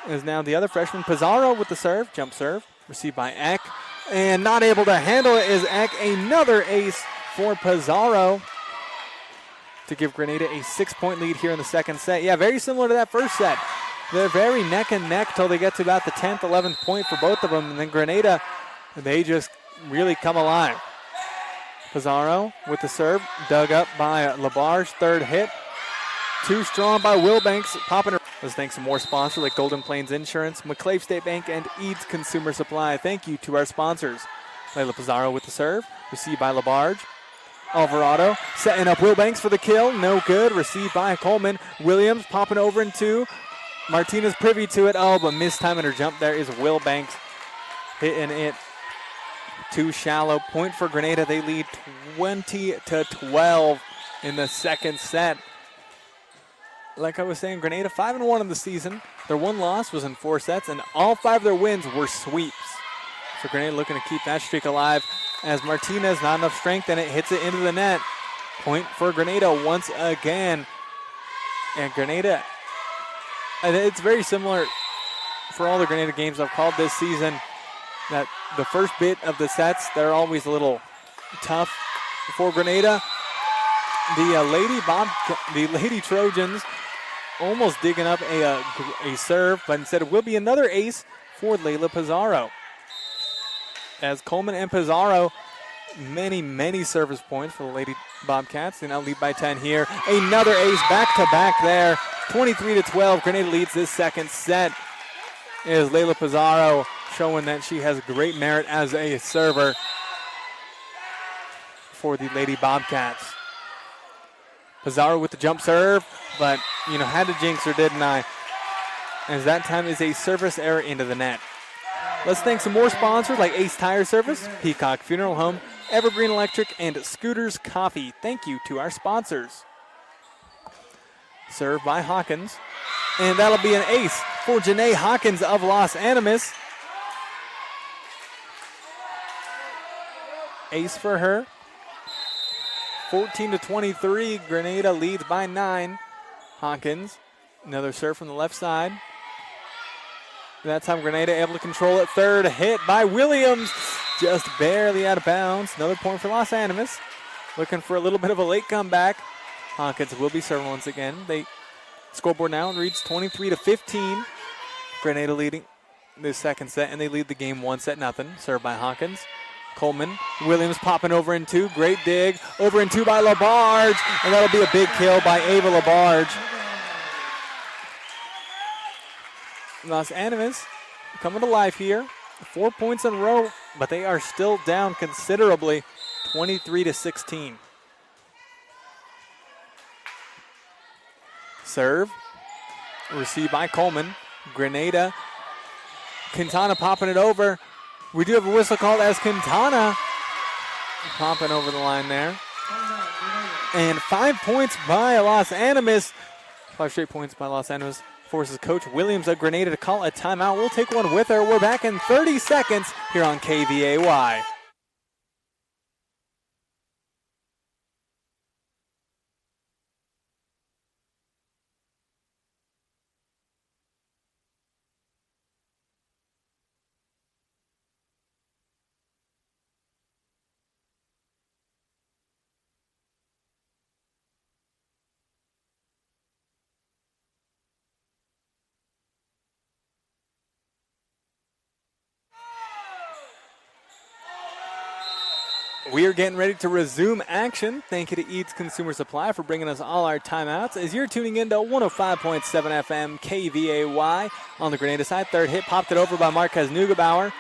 Is now the other freshman, Pizarro with the serve. Jump serve. Received by Eck. And not able to handle it is Eck. Another ace for Pizarro to give Granada a 6-point lead here in the second set. Yeah, very similar to that first set. They're very neck and neck till they get to about the 10th, 11th point for both of them. And then Granada, they just really come alive. Pizarro with the serve, dug up by LaBarge. Third hit. Too strong by Wilbanks. Popping her. Let's thank some more sponsors like Golden Plains Insurance, McClave State Bank, and Eads Consumer Supply. Thank you to our sponsors. Layla Pizarro with the serve, received by LaBarge. Alvarado setting up Wilbanks for the kill. No good. Received by Coleman. Williams popping over in two. Martinez privy to it. Oh, but mistiming her jump there is Wilbanks. Hitting it too shallow. Point for Granada. They lead 20-12 in the second set. Like I was saying, Granada 5-1 in the season. Their one loss was in 4 sets, and all 5 of their wins were sweeps. So Granada looking to keep that streak alive as Martinez, not enough strength, and it hits it into the net. Point for Granada once again. And Granada, and it's very similar for all the Granada games I've called this season, that the first bit of the sets, they're always a little tough for Granada. The Lady Trojans almost digging up a serve, but instead it will be another ace for Layla Pizarro. As Coleman and Pizarro, many service points for the Lady Bobcats. They now lead by 10 here. Another ace back-to-back there. 23-12. Granada leads this second set. Is Layla Pizarro showing that she has great merit as a server for the Lady Bobcats. Pizarro with the jump serve, but, had to jinx her, didn't I? As that time is a service error into the net. Let's thank some more sponsors like Ace Tire Service, Peacock Funeral Home, Evergreen Electric, and Scooters Coffee. Thank you to our sponsors. Served by Hawkins. And that'll be an ace for Janae Hawkins of Los Animas. Ace for her. 14-23, Granada leads by 9. Hawkins, another serve from the left side. That time Granada able to control it. Third hit by Williams, just barely out of bounds. Another point for Los Animas. Looking for a little bit of a late comeback. Hawkins will be serving once again. They scoreboard now reads 23-15. Granada leading this second set, and they lead the game 1-0. Served by Hawkins. Coleman, Williams popping over in 2. Great dig. Over in 2 by LaBarge. And that'll be a big kill by Ava LaBarge. Los Animas coming to life here. 4 points in a row, but they are still down considerably. 23-16. Serve. Received by Coleman. Granada. Quintana popping it over. We do have a whistle called as Quintana popping over the line there. And 5 points by Los Animas. 5 straight points by Los Animas. Forces Coach Williams of Granada to call a timeout. We'll take one with her. We're back in 30 seconds here on KVAY. We are getting ready to resume action. Thank you to Eats Consumer Supply for bringing us all our timeouts. As you're tuning in to 105.7 FM KVAY on the Granada side. Third hit, popped it over by Marquez Neugebauer.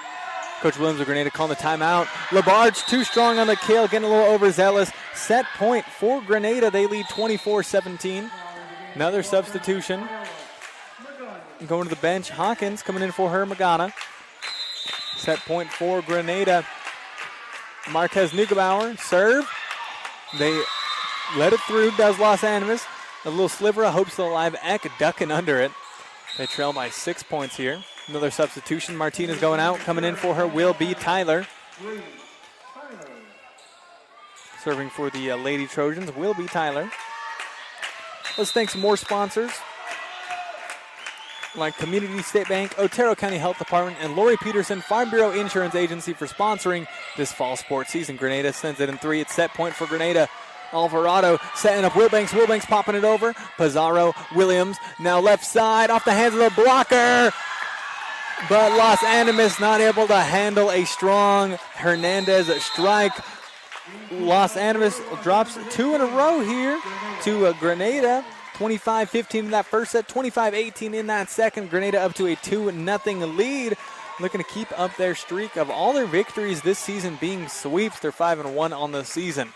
Coach Williams of Granada calling the timeout. LaBarge too strong on the kill, getting a little overzealous. Set point for Granada. They lead 24-17. Another substitution. Going to the bench, Hawkins coming in for her, Magana. Set point for Granada. Marquez Neugebauer, serve. They let it through, does Los Animas. A little sliver of hope still alive. Eck ducking under it. They trail by 6 points here. Another substitution. Martinez going out. Coming in for her will be Tyler. Serving for the Lady Trojans will be Tyler. Let's thank some more sponsors like Community State Bank, Otero County Health Department, and Lori Peterson Farm Bureau Insurance Agency for sponsoring this fall sports season. Granada sends it in 3. It's set point for Granada. Alvarado setting up Wilbanks. Wilbanks popping it over. Pizarro, Williams, now left side off the hands of the blocker. But Los Animas not able to handle a strong Hernandez strike. Los Animas drops 2 in a row here to Granada. 25-15 in that first set, 25-18 in that second. Granada up to a 2-0 lead. Looking to keep up their streak of all their victories this season being sweeps. They're 5-1 on the season.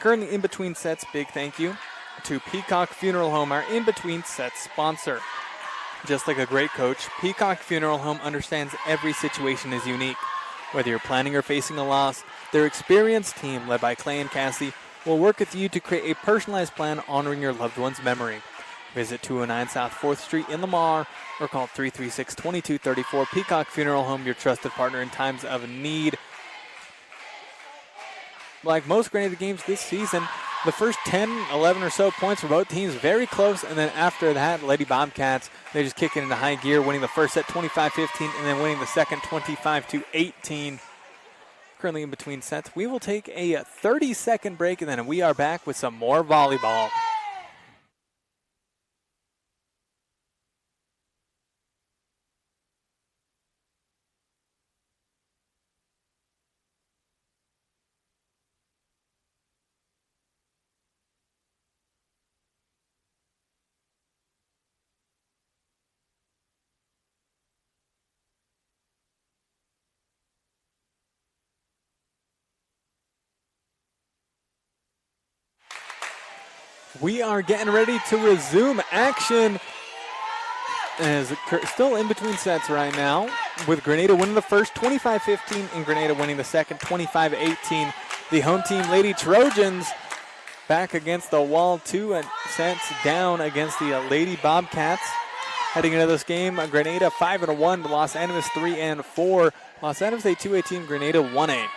Currently in between sets, big thank you to Peacock Funeral Home, our in between sets sponsor. Just like a great coach, Peacock Funeral Home understands every situation is unique. Whether you're planning or facing a loss, their experienced team, led by Clay and Cassie, will work with you to create a personalized plan honoring your loved one's memory. Visit 209 South 4th Street in Lamar or call 336-2234. Peacock Funeral Home, your trusted partner in times of need. Like most Granada games this season, the first 10, 11 or so points for both teams very close, and then after that, Lady Bobcats, they just kick it into high gear, winning the first set 25-15 and then winning the second 25-18. Currently in between sets. We will take a 30-second break, and then we are back with some more volleyball. We are getting ready to resume action. As still in between sets right now, with Granada winning the first 25-15 and Granada winning the second 25-18. The home team Lady Trojans back against the wall, 2 sets down against the Lady Bobcats. Heading into this game, Granada 5-1, Los Animas 3-4. Los Animas a 2-18, Granada 1-8.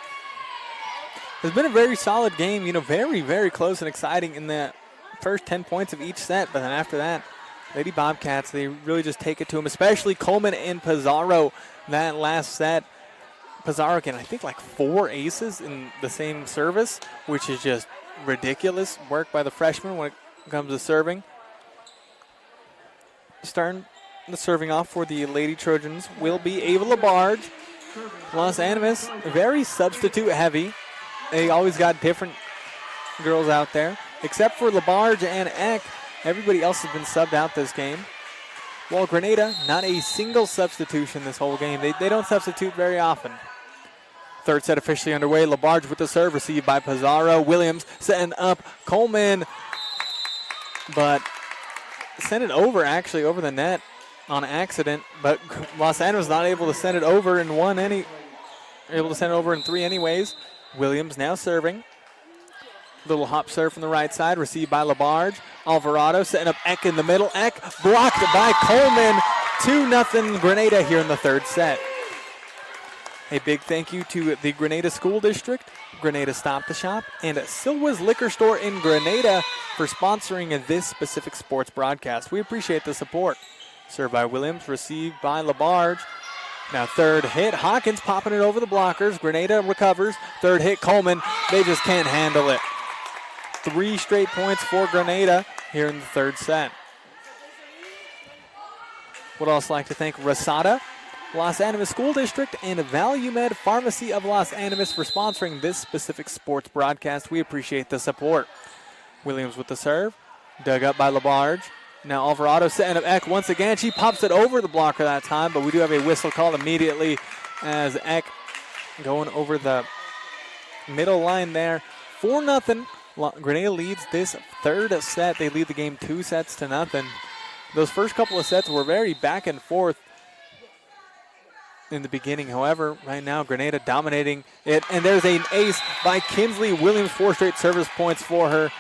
It's been a very solid game, very, very close and exciting in the first 10 points of each set, but then after that, Lady Bobcats, they really just take it to them, especially Coleman and Pizarro that last set. Pizarro getting, I think, like 4 aces in the same service, which is just ridiculous work by the freshman when it comes to serving. Starting the serving off for the Lady Trojans will be Ava LaBarge. Los Animas, very substitute heavy. They always got different girls out there. Except for LaBarge and Eck, everybody else has been subbed out this game. While Granada, not a single substitution this whole game. They don't substitute very often. Third set officially underway. LaBarge with the serve, received by Pizarro. Williams setting up Coleman, but sent it over, actually, over the net on accident. But Los Angeles not able to send it over in able to send it over in 3 anyways. Williams now serving. Little hop serve from the right side, received by LaBarge. Alvarado setting up Eck in the middle. Eck blocked by Coleman. 2-0 Granada here in the third set. A big thank you to the Granada School District, Granada Stop the Shop, and Silwa's Liquor Store in Granada for sponsoring this specific sports broadcast. We appreciate the support. Served by Williams, received by LaBarge. Now third hit, Hawkins popping it over the blockers. Granada recovers. Third hit, Coleman. They just can't handle it. 3 straight points for Granada here in the third set. Would also like to thank Rasada Los Animas School District, and ValueMed Pharmacy of Los Animas for sponsoring this specific sports broadcast. We appreciate the support. Williams with the serve, dug up by Labarge. Now Alvarado setting up Eck once again. She pops it over the blocker that time, but we do have a whistle called immediately as Eck going over the middle line there. 4-0. Granada leads this third set. They lead the game 2-0. Those first couple of sets were very back and forth in the beginning. However, right now Granada dominating it, and there's an ace by Kinsley Williams. 4 straight service points for her.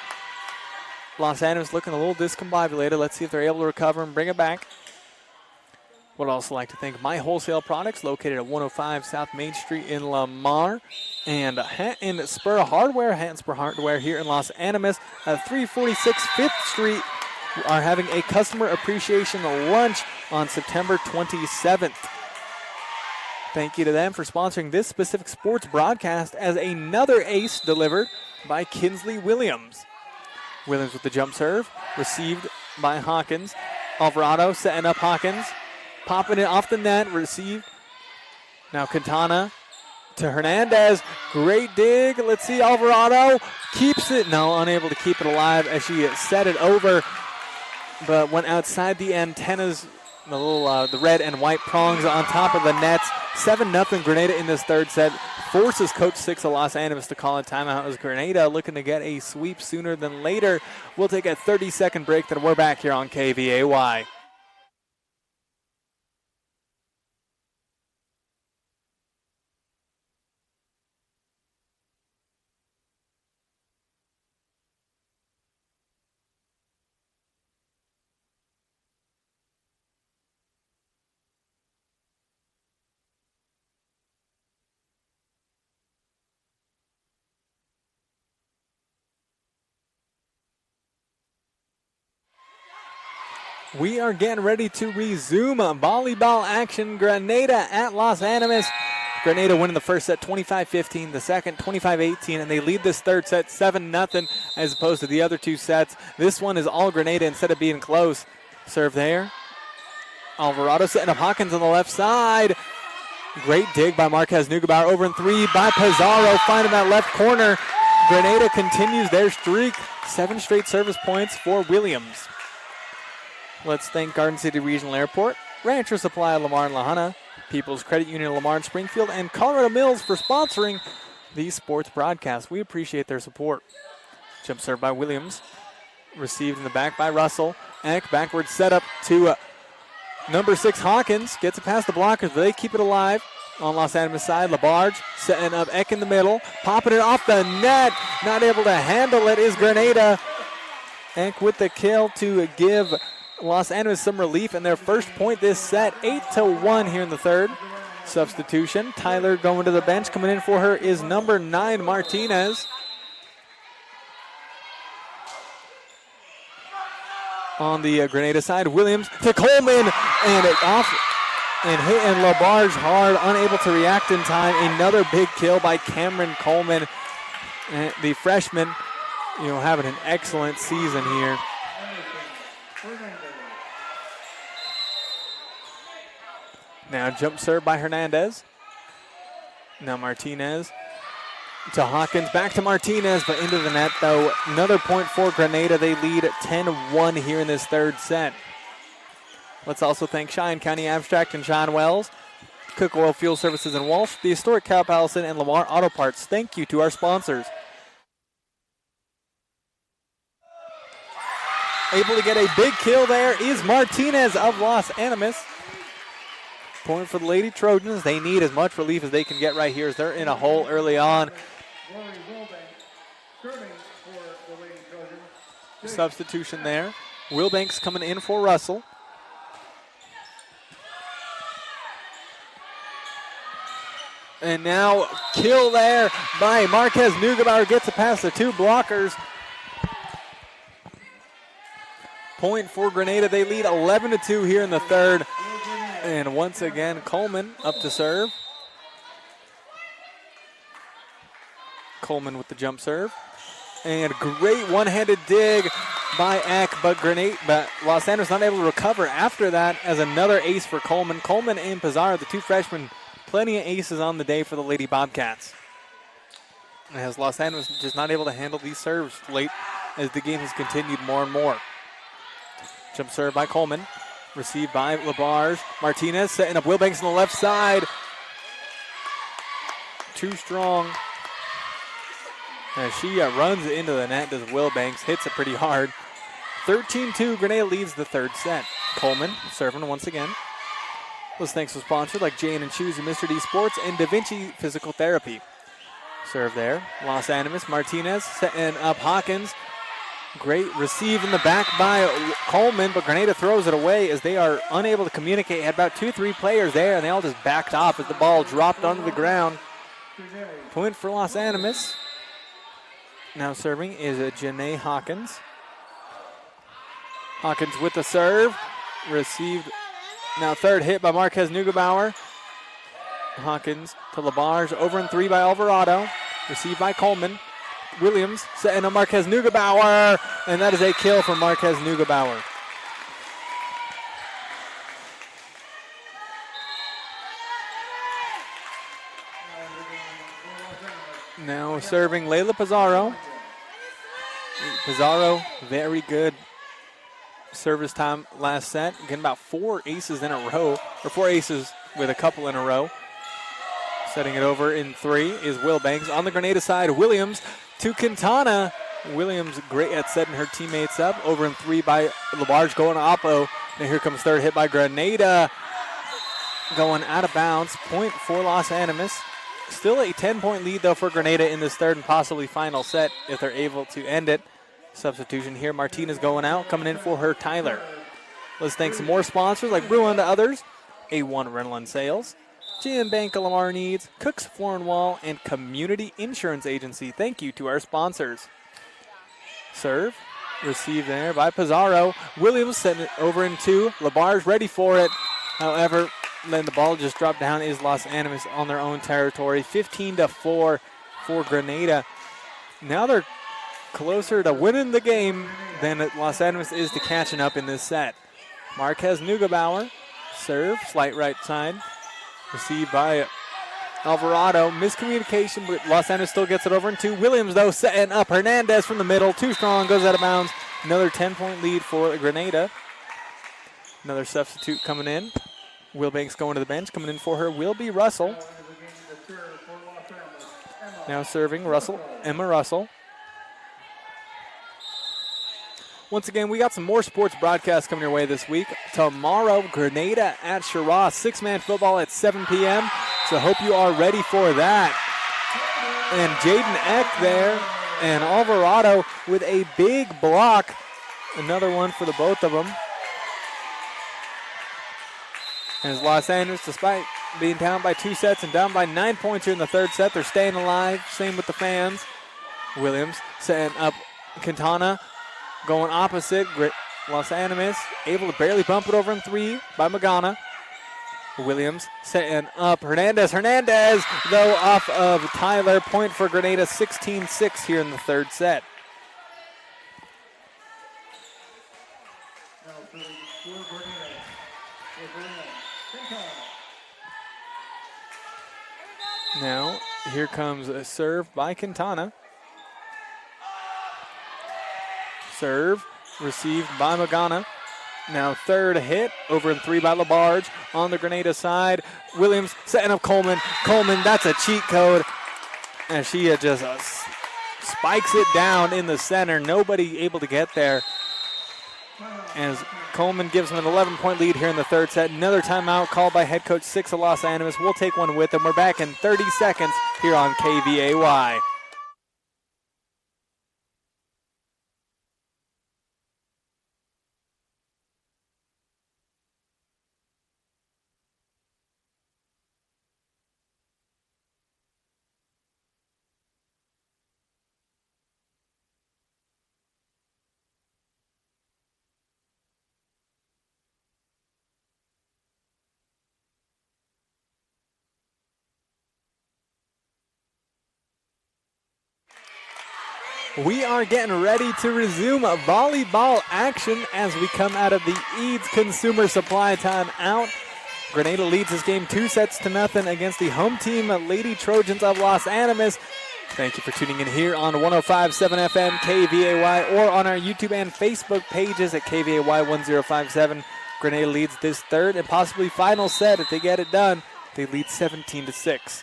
Los Animas looking a little discombobulated. Let's see if they're able to recover and bring it back. Would also like to thank My Wholesale Products, located at 105 South Main Street in Lamar, and Hatton Spur Hardware. Hatton Spur Hardware here in Los Animas at 346 5th Street are having a customer appreciation lunch on September 27th. Thank you to them for sponsoring this specific sports broadcast as another ace delivered by Kinsley Williams. Williams with the jump serve, received by Hawkins. Alvarado setting up Hawkins, popping it off the net, received. Now Quintana to Hernandez, great dig. Let's see, Alvarado keeps it. No, unable to keep it alive as she set it over, but went outside the antennas, the red and white prongs on top of the nets. 7-0 Granada in this third set. Forces Coach 6 of Los Animas to call a timeout as Granada looking to get a sweep sooner than later. We'll take a 30-second break, then we're back here on KVAY. We are getting ready to resume volleyball action. Granada at Los Animas. Granada winning the first set 25-15, the second 25-18, and they lead this third set 7-0 as opposed to the other two sets. This one is all Granada instead of being close. Serve there. Alvarado setting up Hawkins on the left side. Great dig by Marquez Nugabauer. Over in 3 by Pizarro, finding that left corner. Granada continues their streak. 7 straight service points for Williams. Let's thank Garden City Regional Airport, Rancher Supply Lamar and Lahana, People's Credit Union Lamar and Springfield, and Colorado Mills for sponsoring these sports broadcasts. We appreciate their support. Jump serve by Williams. Received in the back by Russell. Eck backwards setup to number 6 Hawkins. Gets it past the blockers, but they keep it alive. On Los Animas side, Labarge setting up Eck in the middle. Popping it off the net. Not able to handle it is Granada. Eck with the kill to give Los Animas some relief in their first point this set. 8-1 here in the third. Substitution. Tyler going to the bench. Coming in for her is number 9, Martinez. On the Granada side, Williams to Coleman, and it off and hit and Labarge hard, unable to react in time. Another big kill by Cameron Coleman. And the freshman, having an excellent season here. Now jump serve by Hernandez. Now Martinez to Hawkins. Back to Martinez, but into the net though. Another point for Granada. They lead 10-1 here in this third set. Let's also thank Cheyenne County Abstract and John Wells, Cook Oil Fuel Services in Walsh, the historic Cal Pallison, and Lamar Auto Parts. Thank you to our sponsors. Able to get a big kill there is Martinez of Los Animas. Point for the Lady Trojans. They need as much relief as they can get right here as they're in a hole early on. Substitution there. Wilbanks coming in for Russell. And now kill there by Marquez Nugabauer. Gets it past the 2 blockers. Point for Granada. They lead 11-2 here in the third. And once again, Coleman up to serve. Coleman with the jump serve. And great one-handed dig by Eck, but Los Angeles not able to recover after that as another ace for Coleman. Coleman and Pizarro, the two freshmen, plenty of aces on the day for the Lady Bobcats. As Los Angeles just not able to handle these serves late as the game has continued more and more. Jump serve by Coleman. Received by Labarge. Martinez setting up Wilbanks on the left side. Too strong. As she runs into the net, does Wilbanks. Hits it pretty hard. 13-2, Granada leads the third set. Coleman serving once again. Those thanks to sponsors like Jane and Shoes and Mr. D Sports and Da Vinci Physical Therapy. Serve there. Los Animas. Martinez setting up Hawkins. Great receive in the back by Coleman, but Granada throws it away as they are unable to communicate. Had about 2-3 players there, and they all just backed off as the ball dropped onto the ground. Point for Los Animas. Now serving is Janae Hawkins. Hawkins with the serve. Received. Now third hit by Marquez Neugebauer. Hawkins to Labarge. Over and 3 by Alvarado. Received by Coleman. Williams setting up Marquez Neugebauer, and that is a kill for Marquez Neugebauer. Now serving Layla Pizarro. Pizarro, very good service time last set. Getting about 4 aces in a row, or 4 aces with a couple in a row. Setting it over in 3 is Wilbanks. On the Granada side, Williams to Quintana. Williams great at setting her teammates up. Over in 3 by Labarge going to Oppo. And here comes third hit by Granada. Going out of bounds. Point for Los Animas. Still a 10-point lead, though, for Granada in this third and possibly final set if they're able to end it. Substitution here. Martinez going out. Coming in for her Tyler. Let's thank some more sponsors like Brew Unto Others, A1 Rental and Sales, GM Bank of Lamar Needs, Cook's Floor and Wall, and Community Insurance Agency. Thank you to our sponsors. Serve. Received there by Pizarro. Williams setting it over in 2. Labarge ready for it. However, then the ball just dropped down is Los Animas on their own territory. 15-4 for Granada. Now they're closer to winning the game than Los Animas is to catching up in this set. Marquez Neugebauer. Serve. Slight right side. Received by Alvarado. Miscommunication, but Los Angeles still gets it over in 2. Williams, though, setting up Hernandez from the middle. Too strong, goes out of bounds. Another 10-point lead for Granada. Another substitute coming in. Wilbanks going to the bench. Coming in for her will be Russell. Now serving Russell, Emma Russell. Once again, we got some more sports broadcasts coming your way this week. Tomorrow, Granada at Shiraz, 6-man football at 7 p.m. So hope you are ready for that. And Jaden Eck there, and Alvarado with a big block. Another one for the both of them. As Los Angeles, despite being down by 2 sets and down by 9 points here in the third set, they're staying alive. Same with the fans. Williams setting up Quintana. Going opposite, Los Animas able to barely bump it over in 3 by Magana. Williams setting up Hernandez. Hernandez, though, off of Tyler. Point for Granada, 16-6 here in the third set. Now, here comes a serve by Quintana. Serve, received by Magana. Now third hit, over in 3 by Labarge. On the Granada side, Williams setting up Coleman. Coleman, that's a cheat code. And she just spikes it down in the center. Nobody able to get there. As Coleman gives them an 11-point lead here in the third set. Another timeout called by head coach Six of Los Animas. We'll take one with them. We're back in 30 seconds here on KVAY. We are getting ready to resume volleyball action as we come out of the Eads Consumer Supply timeout. Granada leads this game 2-0 against the home team, Lady Trojans of Los Animas. Thank you for tuning in here on 105.7 FM KVAY or on our YouTube and Facebook pages at KVAY 1057. Granada leads this third and possibly final set. If they get it done, they lead 17-6.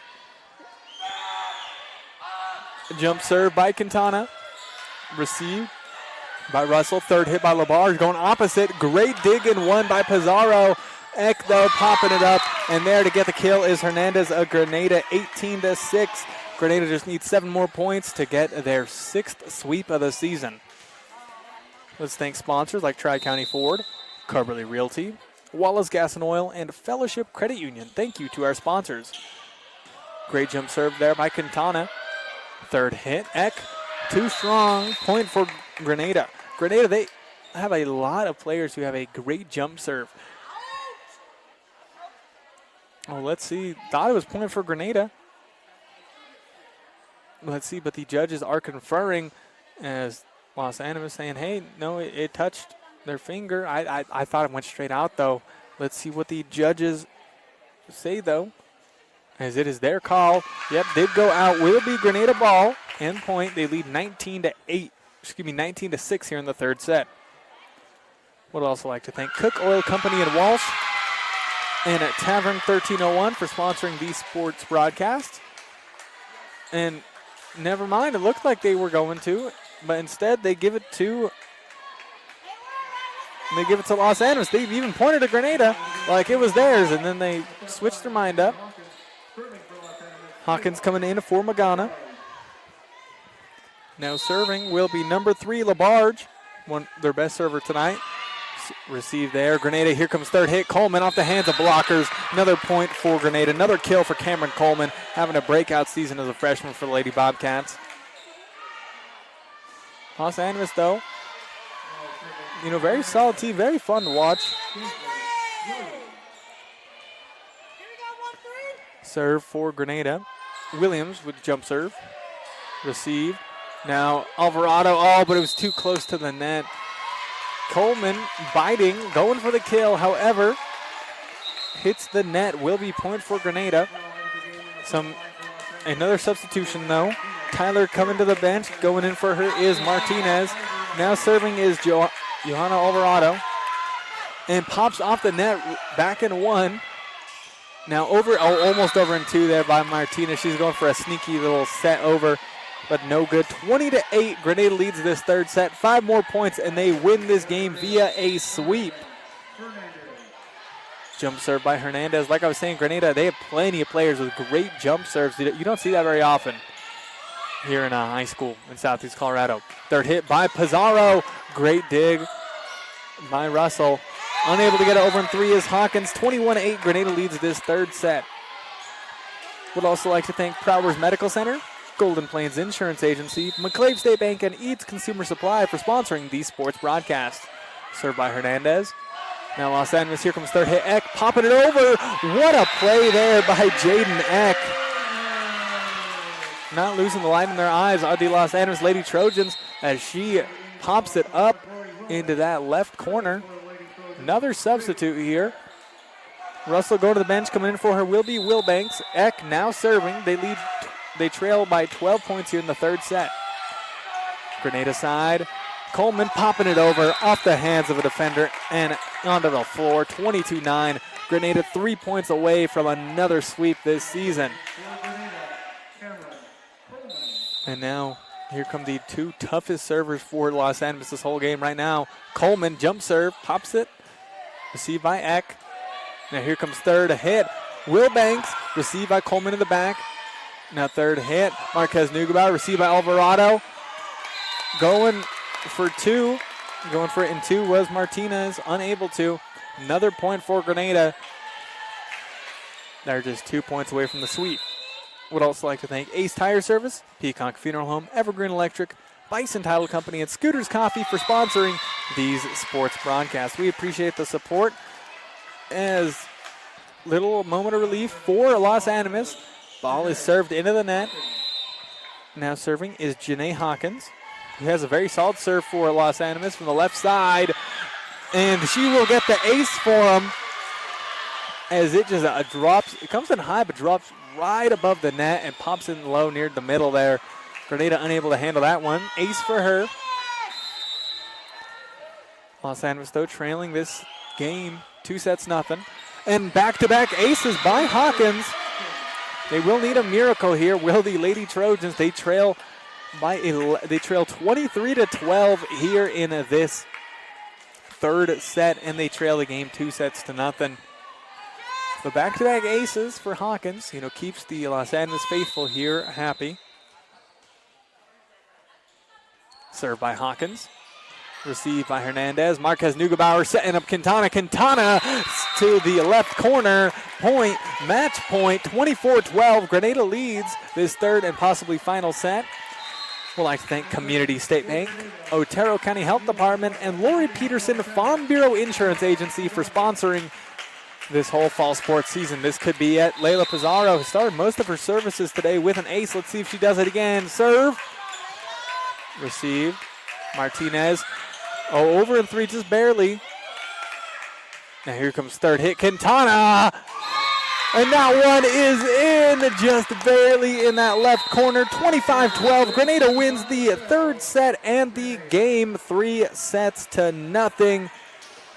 Jump serve by Quintana. Received by Russell. Third hit by Labarge. Going opposite. Great dig and one by Pizarro. Eck, though, popping it up. And there to get the kill is Hernandez of Granada. 18-6. Granada just needs 7 more points to get their 6th sweep of the season. Let's thank sponsors like Tri-County Ford, Carberly Realty, Wallace Gas and Oil, and Fellowship Credit Union. Thank you to our sponsors. Great jump serve there by Quintana. Third hit. Eck, too strong. Point for Granada. Granada, they have a lot of players who have a great jump serve. Oh, let's see. Thought it was point for Granada. Let's see, but the judges are conferring as Los Animas saying, hey, no, it touched their finger. I thought it went straight out, though. Let's see what the judges say, though, as it is their call. Yep, did go out. Will be Granada ball and point. They lead 19-6 here in the third set. Would also like to thank Cook Oil Company in Walsh and at Tavern 1301 for sponsoring the sports broadcast. And never mind, it looked like they were going to, but instead they give it to Los Animas. They even pointed to Granada like it was theirs, and then they switched their mind up. Hawkins coming in for Magana. Now serving will be number 3, Labarge, their best server tonight. Receive there. Granada, here comes third hit. Coleman off the hands of blockers. Another point for Granada. Another kill for Cameron Coleman, having a breakout season as a freshman for the Lady Bobcats. Los Animas, though, very solid team, very fun to watch. Serve for Granada. Williams with jump serve. Received. Now Alvarado, but it was too close to the net. Coleman biting, going for the kill, however, hits the net. Will be point for Granada. Another substitution, though. Tyler coming to the bench. Going in for her is Martinez. Now serving is Johanna Alvarado. And pops off the net, back in 1. Now almost over in 2 there by Martinez. She's going for a sneaky little set over, but no good. 20-8, Granada leads this third set. 5 more points, and they win this game via a sweep. Jump serve by Hernandez. Like I was saying, Granada, they have plenty of players with great jump serves. You don't see that very often here in high school in Southeast Colorado. Third hit by Pizarro. Great dig by Russell. Unable to get it over in 3 is Hawkins. 21-8, Granada leads this third set. Would also like to thank Prowers Medical Center, Golden Plains Insurance Agency, McClave State Bank, and Eads Consumer Supply for sponsoring the sports broadcast. Served by Hernandez. Now Los Animas, here comes third hit. Eck popping it over. What a play there by Jaden Eck. Not losing the light in their eyes are the Los Animas Lady Trojans as she pops it up into that left corner. Another substitute here. Russell go to the bench. Coming in for her will be Wilbanks. Eck now serving. They trail by 12 points here in the third set. Granada side. Coleman popping it over off the hands of a defender and onto the floor. 22-9. Granada 3 points away from another sweep this season. And now here come the 2 toughest servers for Los Animas this whole game right now. Coleman jump serve, pops it. Received by Eck. Now here comes third hit. Wilbanks received by Coleman in the back. Now third hit. Marquez Nugabauer received by Alvarado. Going for 2. Going for it in 2 was Martinez. Unable to. Another point for Granada. They're just 2 points away from the sweep. Would also like to thank Ace Tire Service, Peacock Funeral Home, Evergreen Electric, Bison Title Company, and Scooters Coffee for sponsoring these sports broadcasts. We appreciate the support. As little moment of relief for Los Animas. Ball is served into the net. Now serving is Janae Hawkins. who has a very solid serve for Los Animas from the left side. And she will get the ace for him as it just drops. It comes in high but drops right above the net and pops in low near the middle there. Granada unable to handle that one. Ace for her. Los Animas, though, trailing this game 2-0. And back-to-back aces by Hawkins. They will need a miracle here. Will the Lady Trojans? They trail 23-12 here in this third set, and they trail the game 2-0. So back-to-back aces for Hawkins. Keeps the Los Animas faithful here happy. Served by Hawkins. Received by Hernandez. Marquez Neugebauer setting up Quintana. Quintana to the left corner. Point, match point, 24-12. Granada leads this third and possibly final set. We'd like to thank Community State Bank, Otero County Health Department, and Lori Peterson Farm Bureau Insurance Agency for sponsoring this whole fall sports season. This could be it. Layla Pizarro started most of her services today with an ace. Let's see if she does it again. Serve. Received. Martinez. Over in three, just barely. Now here comes third hit. Quintana. And that one is in just barely in that left corner. 25-12. Granada wins the third set and the game 3-0.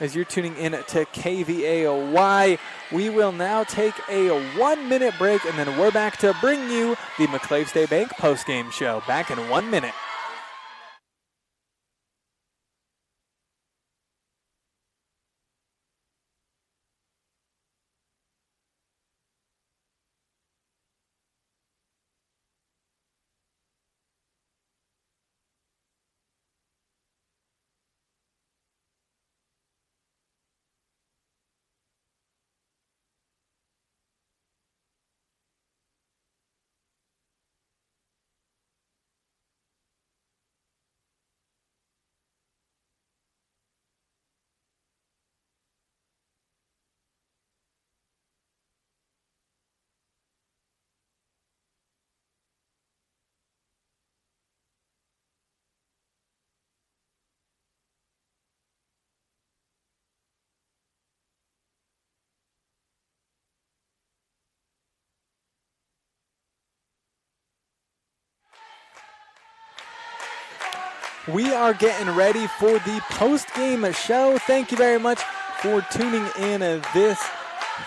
As you're tuning in to KVAOY, we will now take a 1-minute break, and then we're back to bring you the McClave State Bank postgame show. Back in 1 minute. We are getting ready for the post-game show. Thank you very much for tuning in this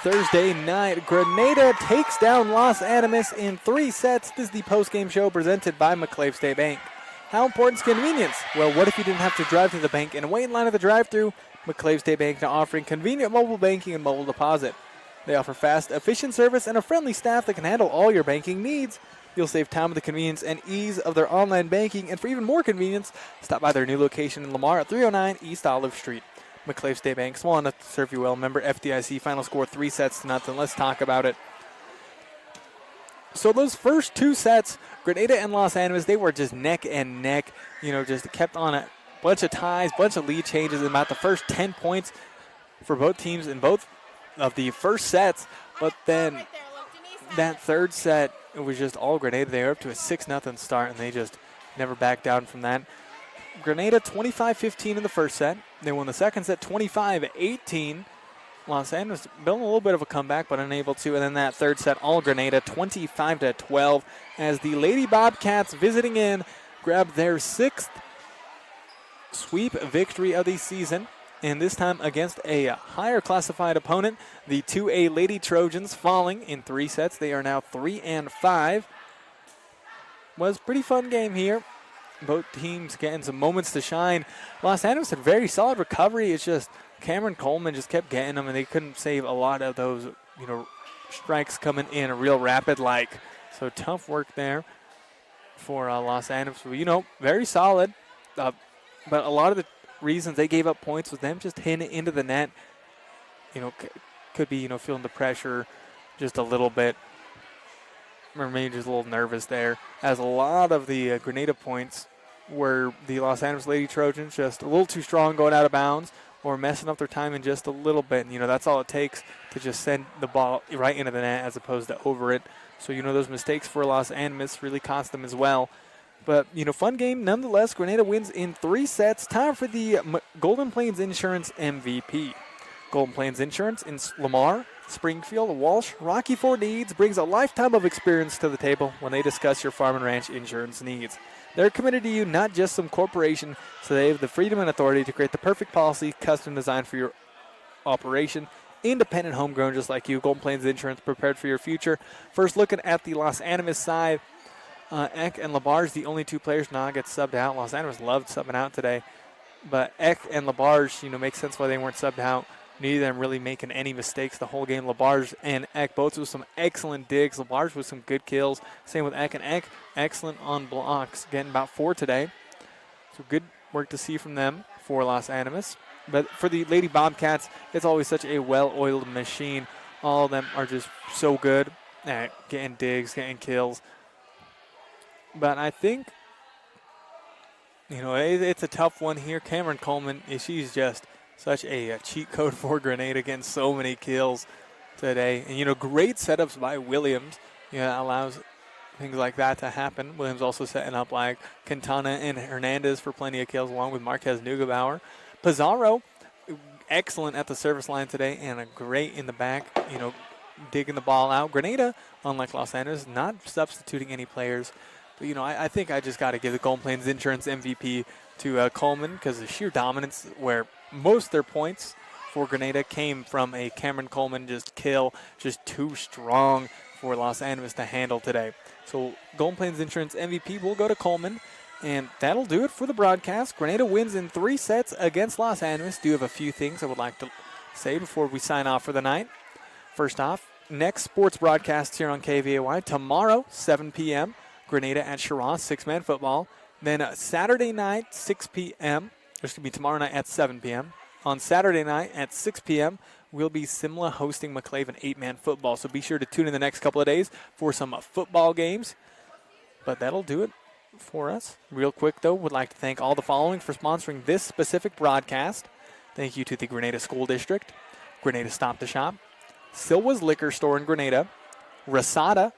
Thursday night. Granada takes down Los Animas in 3 sets. This is the post-game show presented by McClave State Bank. How important is convenience? Well, what if you didn't have to drive to the bank and wait in line at the drive-thru? McClave State Bank now offering convenient mobile banking and mobile deposit. They offer fast, efficient service and a friendly staff that can handle all your banking needs. You'll save time with the convenience and ease of their online banking, and for even more convenience, stop by their new location in Lamar at 309 East Olive Street. McClave State Bank, small enough to serve you well. Member FDIC, final score 3-0. Let's talk about it. So those first 2 sets, Granada and Los Animas, they were just neck and neck. Just kept on a bunch of ties, bunch of lead changes in about the first 10 points for both teams in both of the first sets. But then that third set, it was just all Granada. They were up to a 6-0 start, and they just never backed down from that. Granada 25-15 in the first set. They won the second set 25-18. Los Angeles building a little bit of a comeback, but unable to. And then that third set, all Granada 25-12, as the Lady Bobcats visiting in grabbed their 6th sweep victory of the season. And this time against a higher classified opponent, the 2A Lady Trojans, falling in 3 sets. They are now 3-5. Was a pretty fun game here. Both teams getting some moments to shine. Los Angeles had very solid recovery. It's just Cameron Coleman just kept getting them, and they couldn't save a lot of those, strikes coming in real rapid like. So tough work there for Los Angeles. Very solid. But a lot of the reasons they gave up points was them just hitting it into the net. Could be, feeling the pressure just a little bit. Or maybe just a little nervous there. As a lot of the Granada points were the Los Angeles Lady Trojans just a little too strong going out of bounds or messing up their timing just a little bit. And, that's all it takes to just send the ball right into the net as opposed to over it. So, those mistakes for Los Animas really cost them as well. But, fun game nonetheless. Granada wins in 3 sets. Time for the Golden Plains Insurance MVP. Golden Plains Insurance in Lamar, Springfield, Walsh, Rocky Ford needs brings a lifetime of experience to the table when they discuss your farm and ranch insurance needs. They're committed to you, not just some corporation, so they have the freedom and authority to create the perfect policy custom designed for your operation. Independent, homegrown, just like you. Golden Plains Insurance, prepared for your future. First, looking at the Los Animas side, Eck and Labarge, the only 2 players now get subbed out. Los Animas loved subbing out today, but Eck and Labarge, makes sense why they weren't subbed out. Neither of them really making any mistakes the whole game. Labarge and Eck both with some excellent digs. Labarge with some good kills. Same with Eck. And Eck, excellent on blocks, getting about 4 today. So good work to see from them for Los Animas. But for the Lady Bobcats, it's always such a well-oiled machine. All of them are just so good at getting digs, getting kills. But I think, it's a tough one here. Cameron Coleman, she's just such a cheat code for Grenada, getting so many kills today. And, great setups by Williams. That allows things like that to happen. Williams also setting up like Quintana and Hernandez for plenty of kills, along with Marquez Nugebauer. Pizarro, excellent at the service line today, and a great in the back, digging the ball out. Grenada, unlike Los Angeles, not substituting any players. But, I think I just got to give the Golden Plains Insurance MVP to Coleman because the sheer dominance where most of their points for Grenada came from a Cameron Coleman just kill, just too strong for Los Angeles to handle today. So Golden Plains Insurance MVP will go to Coleman, and that'll do it for the broadcast. Grenada wins in 3 sets against Los Angeles. Do have a few things I would like to say before we sign off for the night. First off, next sports broadcast here on KVAY tomorrow, 7 p.m., Grenada at Shiraz, 6-man football. Then Saturday night, 6 p.m., there's going to be tomorrow night at 7 p.m. On Saturday night at 6 p.m., we'll be Simla hosting McClaven 8-man football. So be sure to tune in the next couple of days for some football games. But that'll do it for us. Real quick, though, would like to thank all the following for sponsoring this specific broadcast. Thank you to the Grenada School District, Grenada Stop the Shop, Silwa's Liquor Store in Grenada, Rasada,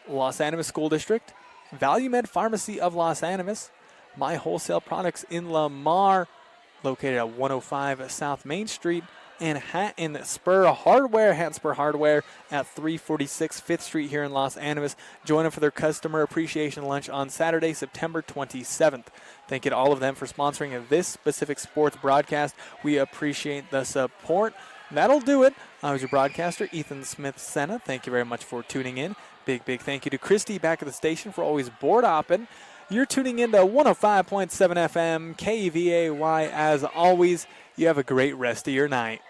Los Animas School District, ValueMed Pharmacy of Los Animas, My Wholesale Products in Lamar, located at 105 South Main Street, and Hat and Spur Hardware, Hat and Spur Hardware at 346 5th Street here in Los Animas. Join them for their customer appreciation lunch on Saturday, September 27th. Thank you to all of them for sponsoring this specific sports broadcast. We appreciate the support. That'll do it. I was your broadcaster, Ethan Smith-Senna. Thank you very much for tuning in. Big thank you to Christy back at the station for always board hopping. You're tuning in to 105.7 FM, KVAY. As always, you have a great rest of your night.